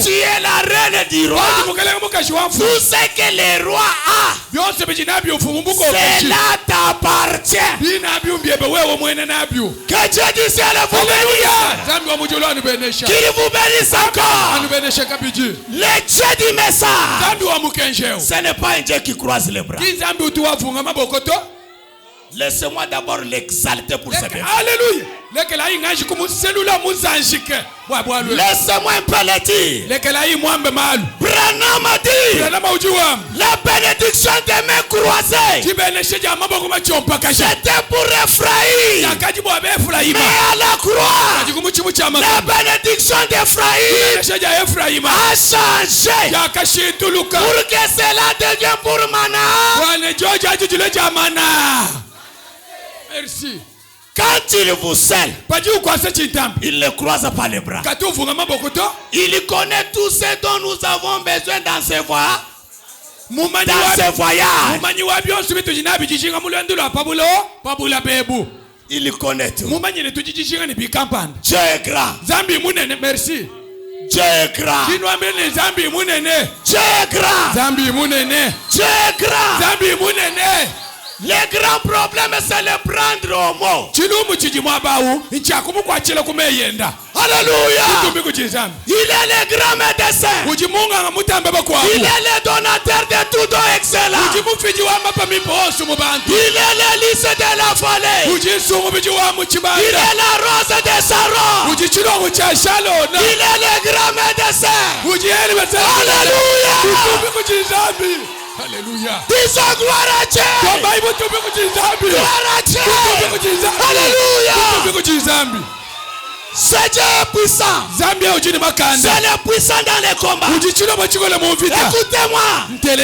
tu es la reine du roi, tout ce que le roi a, cela t'appartient. Que Dieu dise vous bénisse. Qu'il vous bénisse encore. Le Dieu du message, ce n'est pas un Dieu qui croise les bras. Laissez-moi d'abord l'exalter pour ses bienfaits. Alléluia. Laissez-moi un peu le dire. Branham a dit la bénédiction des mains croisées. C'était pour Ephraïm. Mais à la croix, la bénédiction d'Ephraïm a changé pour que cela devienne pour Mana. Merci. Quand il vous scelle, il ne croise pas les bras. Il connaît tout ce dont nous avons besoin dans ses voies. Dans ses voyages. Il connaît tout. Dieu est grand. Merci. Dieu est grand. Dieu est grand. Dieu est grand. Le grand problème, c'est le prendre au mot. Alléluia. Il est le grand médecin. Il est le donateur de tout don excellent. Il est le lys de la vallée. Il est la rose de Sharon. Il est le grand médecin. Alléluia. Alléluia. Disons gloire à Dieu. Gloire à Dieu. Alléluia. C'est Dieu puissant. C'est le puissant dans les combats. Écoutez-moi.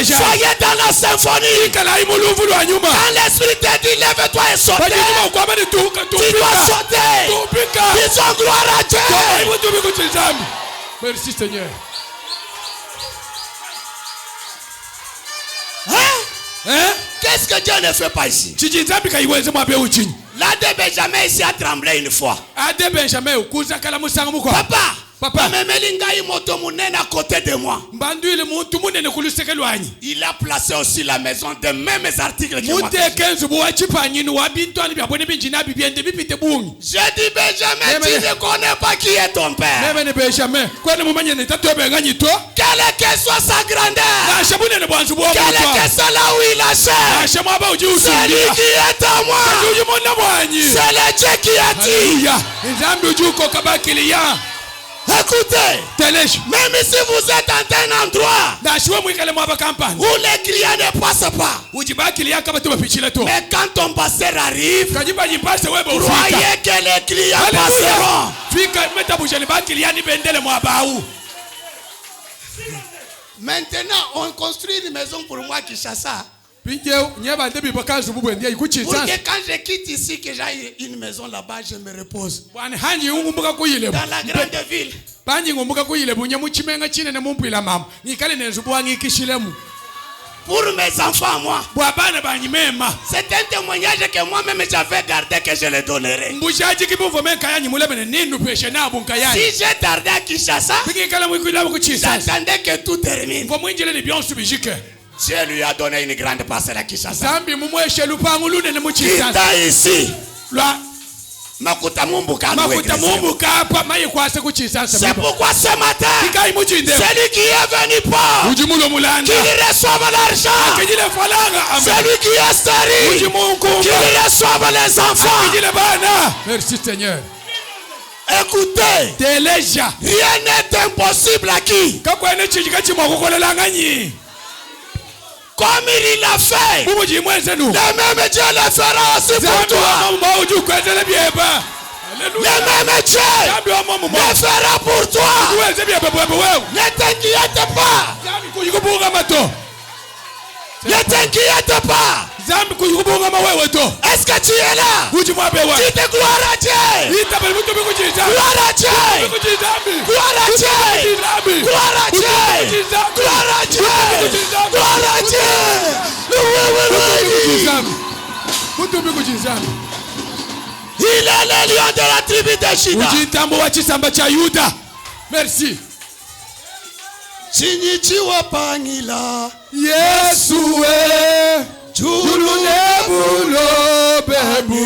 Soyez dans la symphonie. Quand l'esprit te dit lève-toi et saute, tu dois sauter. Disons gloire à Dieu. Merci Seigneur. Qu'est-ce que Dieu ne fait pas ici? Là de Benjamin ici a tremblé une fois. Papa, à côté de moi. Il a placé aussi la maison des mêmes articles que moi. J'ai dit Benjamin, tu ne connais pas qui est ton père. Quelle que soit sa grandeur, quelle que soit là où il achète, c'est lui qui est à moi. C'est le Dieu qui a dit. Écoutez, même si vous êtes dans un endroit où les clients ne passent pas, mais quand ton pasteur arrive, croyez que les clients passeront. Maintenant, on construit une maison pour moi qui chasse ça. Pour que quand je quitte ici, que j'aille une maison là-bas, je me repose. Dans la grande ville. Pour mes enfants, moi. C'est un témoignage que moi-même j'avais gardé, que je le donnerai. Si j'ai tardé à Kinshasa, j'attendais que tout termine. Dieu lui a donné une grande parcelle à Kinshasa. Quitta ici. C'est pourquoi ce matin, celui qui est venu pas, qu'il reçoive l'argent. Celui qui est stérile, qu'il reçoive les enfants. Merci Seigneur. Écoutez, rien n'est impossible à qui? Comme il l'a fait, le même Dieu le fera aussi pour toi. Le même Dieu le fera pour toi. Ne t'inquiète pas. Ne t'inquiète pas. Est-ce que tu es là? Tu te gloire à Dieu. Gloire à Dieu. Gloire à Dieu. Gloire à Dieu. Gloire à Dieu. Gloire à Dieu. Il est le lion de la tribu de Juda. Merci. Chinichiwa pangila Yesue Chulunebulo bebu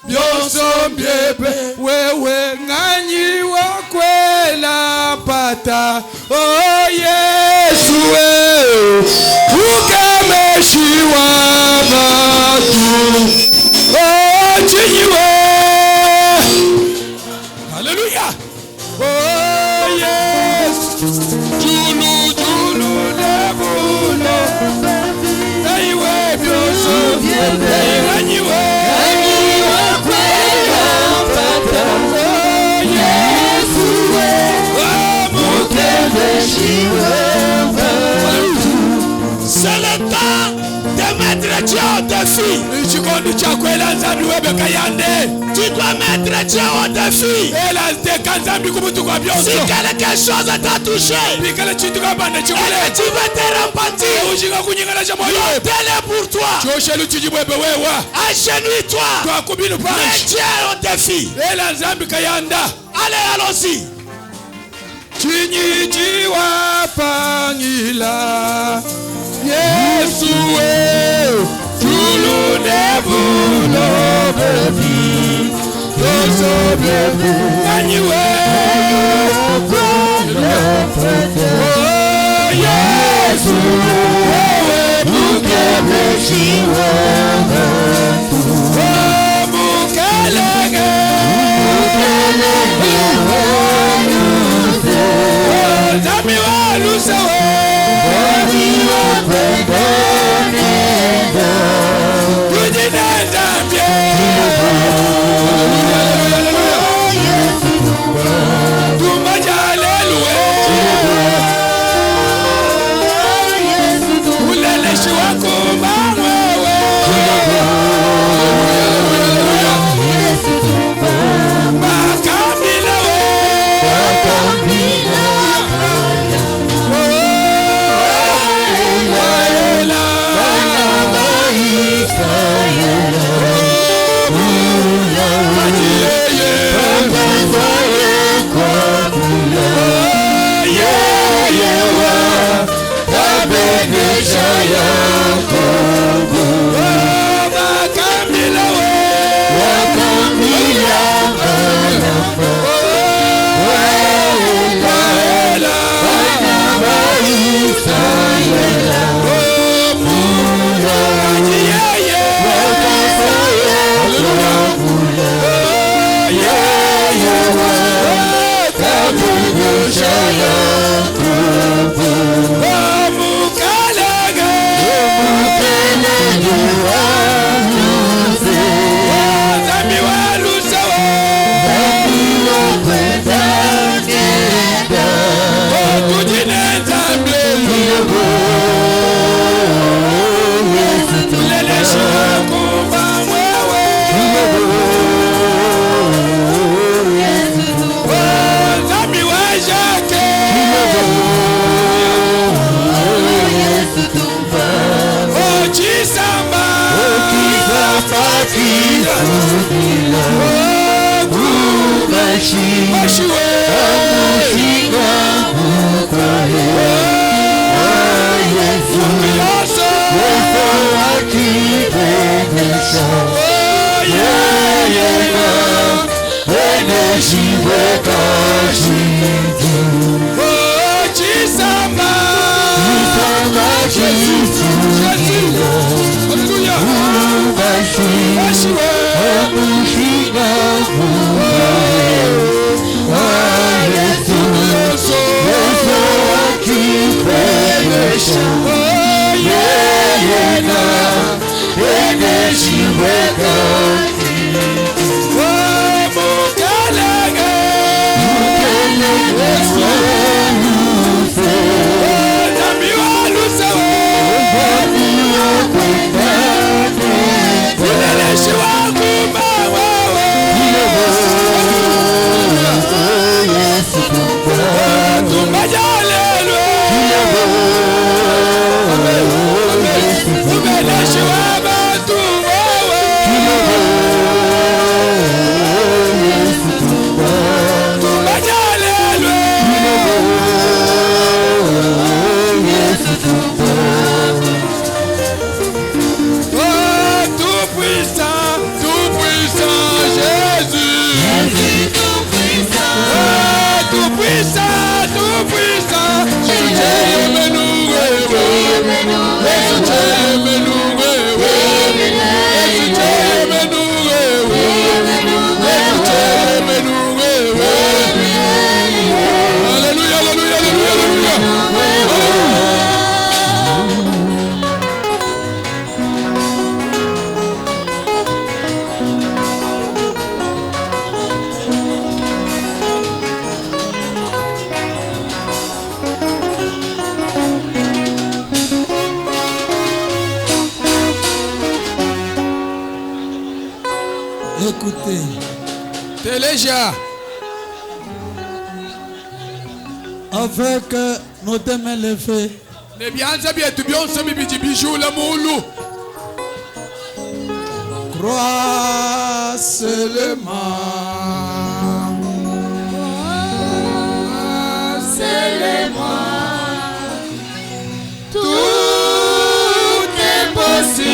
Bionso mbiebe Wewe ngani wakwela pata Oh Yesue Ukemeshiwa batu C'est le temps de mettre Dieu au défi. Tu dois mettre Dieu au défi. Si quelque chose t'a touché et que tu veux te repentir, l'hôtel est pour toi. Agenouille-toi. Mets Dieu au défi. Allez, allons-y. Chinyijiwa pangila Yesu tulunevu lobebi Yoso bebu Anyiwe Yesu Mukebeshiwe Mukelege Zami wa lusewe Wadi wa kwegonega Kujina zambye Tumbaja aleluwe Uleleshi wako mamwewe Makamila we Téléja. Avec nos deux mains levées. Crois seulement. Tout est possible.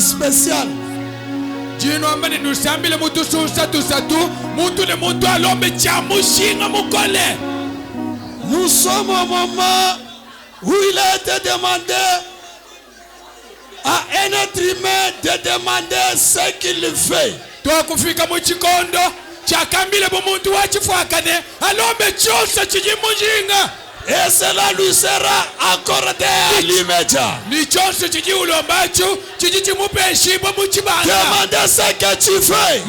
Spécial. Nous sommes au moment où il a été demandé à un être humain de demander ce qu'il fait. Et cela lui sera accordé à l'immédiat. Demandez ce que tu fais.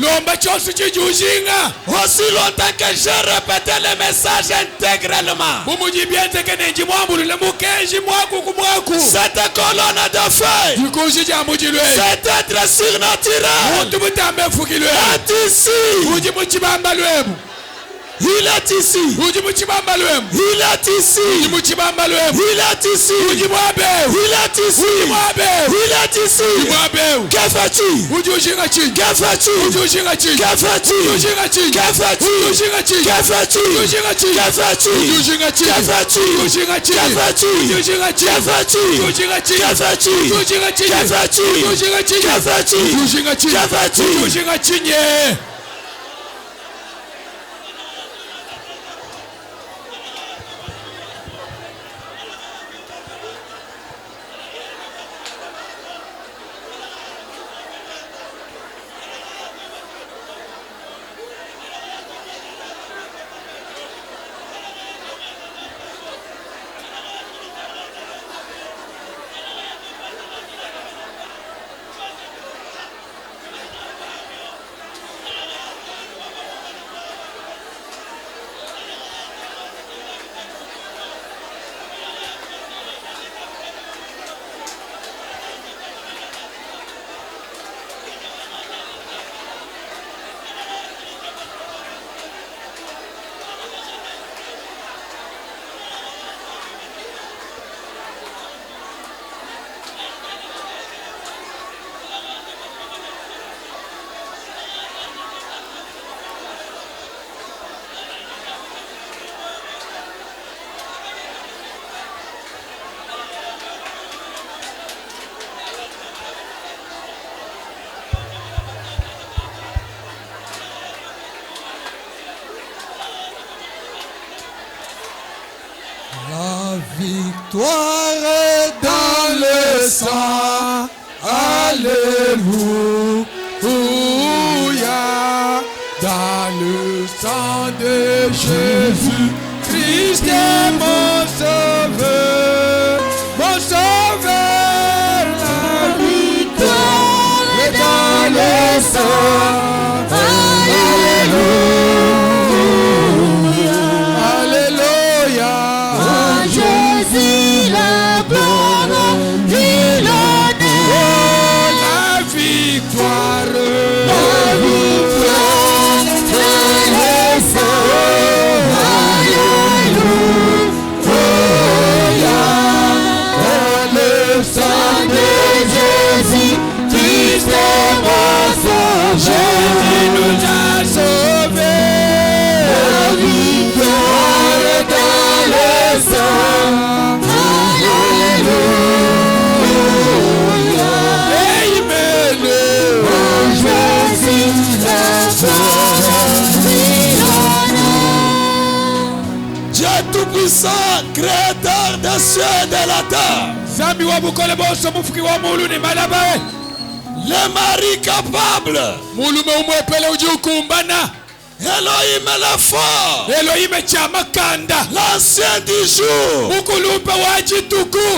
Aussi longtemps que j'ai répété le message intégralement. Cette colonne de feu, cet être surnaturel est ici. Il est ici. Il est ici. Il est ici. Il est ici. Il est ici. Que fais-tu? Que fais-tu? Que fais-tu? Que fais-tu? Que fais-tu? Que fais-tu? Que fais-tu? Que fais-tu? Que fais-tu? Que fais-tu? Que fais-tu? Que fais-tu? Que fais-tu? victoire est dans le sang. Alléluia. Dans le sang de Jésus, Christ est mon sauveur. Mon sauveur, la victoire est dans le sang. Alléluia. Alléluia. En Jésus la gloire et l'honneur. Oh, la victoire. La victoire dans le sang. Alléluia. Dans le sang De Jésus, Christ est mon sauveur. Jésus nous a sauvés. La victoire est dans le sang. Alléluia. Amen. En Jésus la gloire et l'honneur. Dieu Tout-Puissant, Créateur des cieux et de la terre. Zambi wa bukole boso mufuki wa mulu ni malabae. Le mari capable. Mulu meumwepele ujukumbana. Elohim le fort. Elohim chama kanda. L'ancien du jour. Ukulupe wajituku.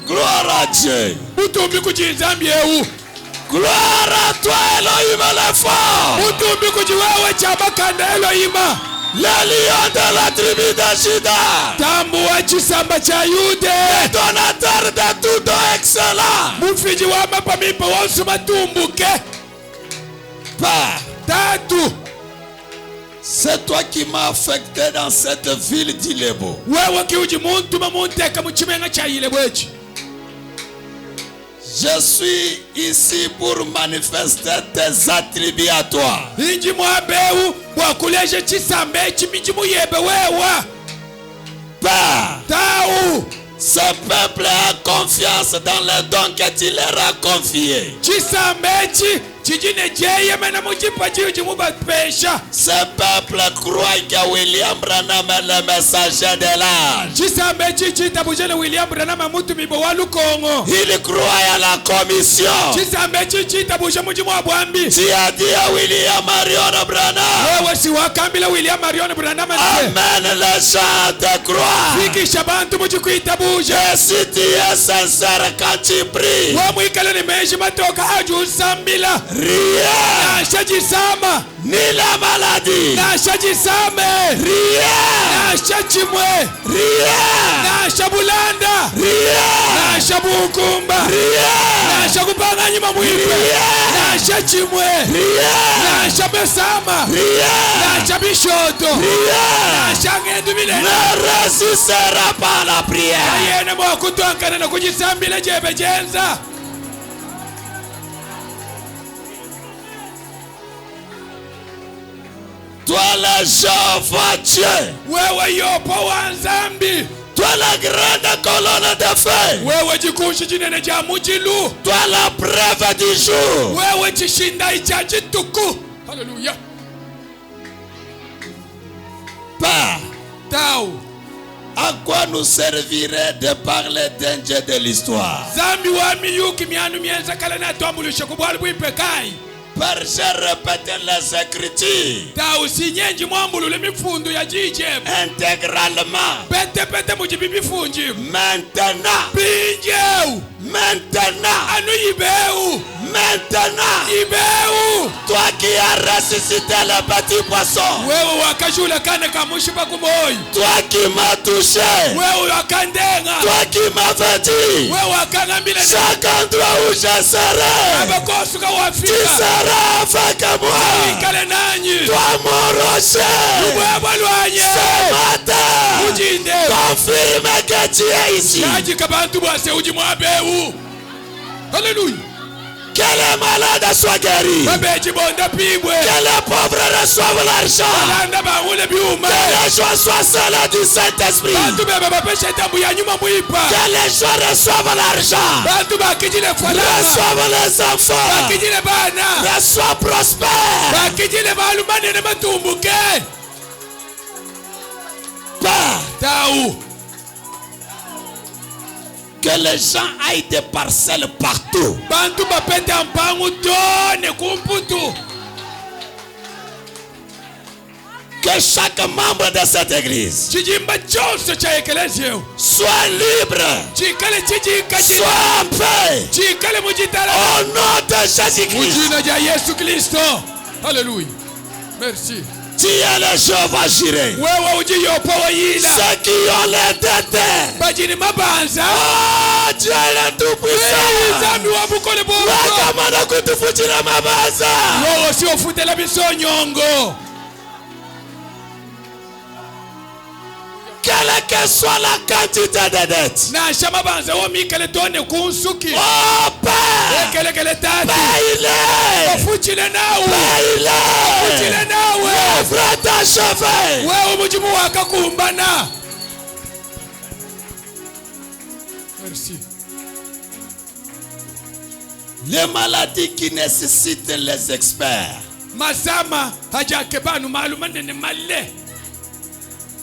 Gloire à Dieu. Utumbi kujizambi eu. Gloire à toi Elohim le fort. Utumbi kujiwewe chama kanda Elohim. Le lion de la tribu de Juda. Tambua chisamba cha Yude. Le donateur de tout don excellent. Mufiji wa mapamipa wonsu matumbuke. Père. Tatu. C'est toi qui m'as affecté dans cette ville d'Ilebo. Wewe kiuji muntu mamunteka mu kimenga cha Ilebwechi. Je suis ici pour manifester tes attributs à toi. Inji mwabeu wakuleje chisambe chimijimu yebe wewa. Père, Taou, ce peuple a confiance dans les dons que tu leur as confiés. Chisambe chijine jeye mena mujipa jiuji mubapesha. Ce peuple croit que William Branham est le messager de l'âge. Chisambe chitabujele William Branham mutu mibo walukongo. Il croit à la commission. Chisambe chitabuje mujimu abwambi. Tu as dit à William Marion Branham. Wewe si wakambila William Marion Branham. Amen, les gens te croient. Fikisha bantu mujikuitabuje. Et si tu es sincère quand tu pries. Wa mwikale ni meji matoka aju sambila. Rien. Nashajisama. Ni la maladie. Nashajisame. Rien. Nashachimwe. Rien. Nashabulanda. Rien. Nashabukumba. Rien. Nashakupanga nyuma mwipe. Rien. Nashachimwe. Rien. Nashabesama. Rien. Nashabishoto. Rien. Nashangendu milele. Ne résistera pas la prière. Ayene mwakutuankana na kujisambila jebe jenza. Toi le Jéhovah Dieu. Wewe yopo wanzambi. Toi la grande colonne de feu. Wewe jikushi jinene ja mujilu. Toi la preuve du jour. Wewe chishinda ichaji tuku. Alléluia. Père, Tao, à quoi nous servirait de parler d'un Dieu de l'histoire? Zambi wa miyuki mianu mienza kalana tuamulusha kubwalu bwipekai. Père, j'ai répété les écritures intégralement. Maintenant, toi qui as ressuscité le petit poisson, toi qui m'as touché, toi qui m'avais dit, chaque endroit où je serai, tu seras avec moi. Toi mon rocher, ce matin, confirme que tu es ici. Alléluia. Que les malades soient guéris. Que les pauvres reçoivent l'argent. Que les joies soient celles du Saint-Esprit. Que les joies reçoivent l'argent. Reçoivent les enfants. Reçoivent prospères. Que les gens aillent des parcelles partout. Que chaque membre de cette église soit libre, soit en paix, au nom de Jésus-Christ. Alléluia. Merci. Tu es le Jéhovah Jireh. Ceux qui ont les dettes. Oh, Dieu est le Tout-Puissant. Quelle que soit la quantité de dettes. Oh Père, paye-les. Ouvre ta cheveux. Merci. Les maladies qui nécessitent les experts.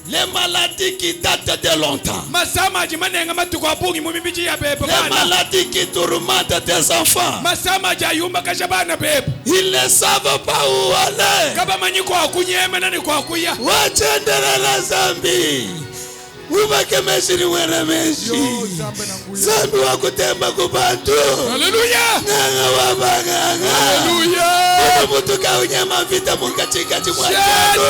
Les maladies qui datent de longtemps. Les maladies qui tourmentent tes enfants. Ils ne savent pas où aller. Wachendera la zambi. Ubakemeshiri weremeshi. Zambi wakutemba kubantu. Alléluia. Nganga wabanganga. Alléluia. Mutuka unyama vita mungachikati mwachano.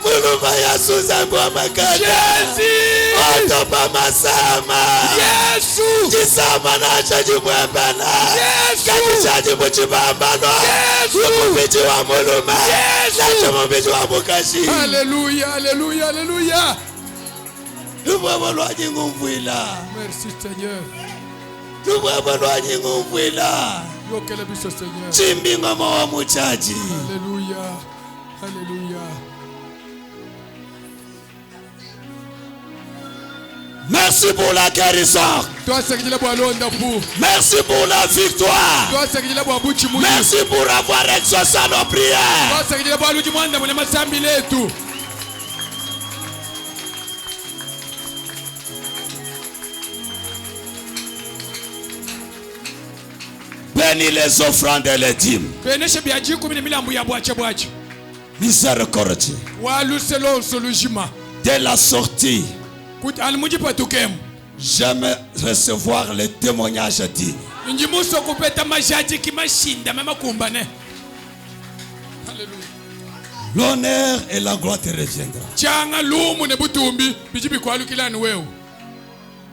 Mulumba ya Suzambu wa makata. Jésus. Otopa masama. Yesu. Chisama na chaji mwembana. Yesu. Katichaji mchibambano. Yesu. Mubiji wa muluma. Yesu. Nacho mubiji wa mukashi. Alléluia, alléluia, alléluia. Lubwabulwanyi ngumvwila. Merci Seigneur. Lubwabulwanyi ngumvwila. Yokele biso Seigneur. Chimbi ngoma wa muchaji. Alléluia, alléluia. Merci pour la guérison. Merci pour la victoire. Merci pour avoir exaucé nos prières. Bénis les offrandes et les dîmes. Miséricorde. De la sortie, j'aime recevoir les témoignages dignes. L'honneur et la gloire te reviendront.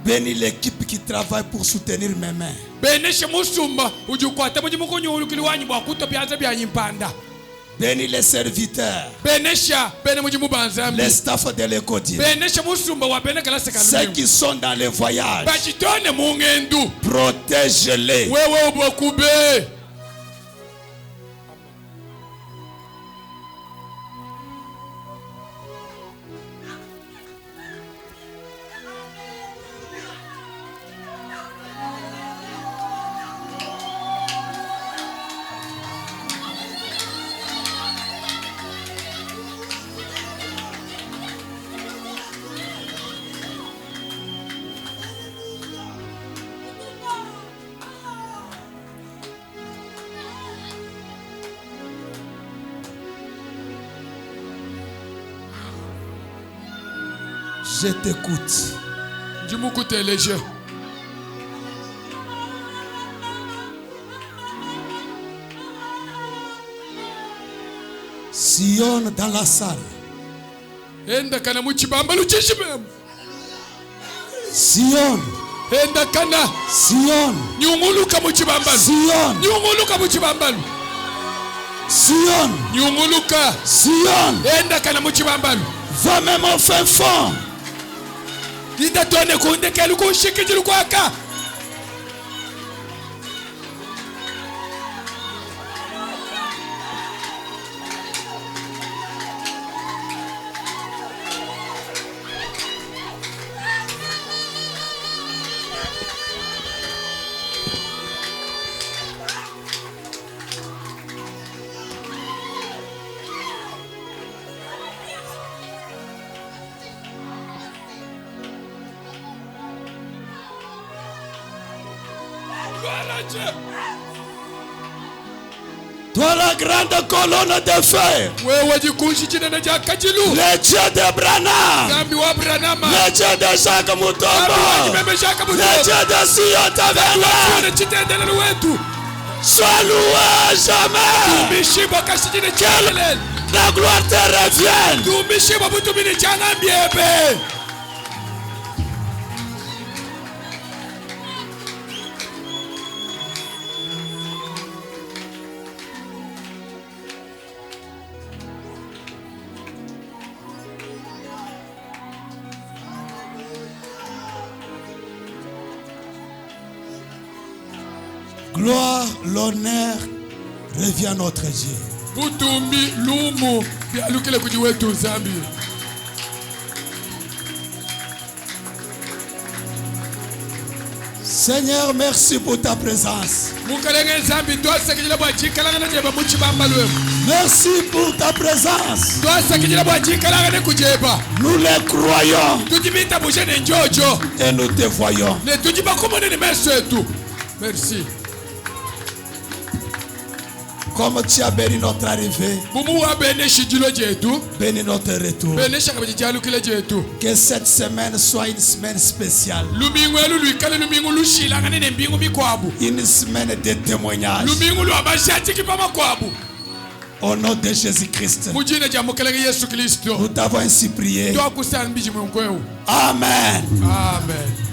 Bénis l'équipe qui travaille pour soutenir mes mains. Bénis les serviteurs, les staffs de l'école, ceux qui sont dans les voyages, protège-les. Je t'écoute. Sion dans la salle. Sion. Sion. Nyunguluka muchibambalo. Sion. Nyunguluka muchibambalo. Sion. Nyunguluka. Sion. Enda kana muchibambalo. Va même au fin fond. Ida tone kundekelu kushikijulu kwaka. Toi la grande colonne de fer, le Dieu de Branham, le Dieu de Jacques Mutombo, le Dieu de Sion Tavena, sois loué jamais, que la gloire te revienne. Gloire, l'honneur revient à notre Dieu. Seigneur, merci pour ta présence. Merci pour ta présence. Nous les croyons et nous te voyons. Merci. Comme tu as béni notre arrivée, bénis notre retour. Que cette semaine soit une semaine spéciale. Une semaine de témoignage. Au nom de Jésus-Christ. Nous t'avons ainsi prié. Amen. Amen.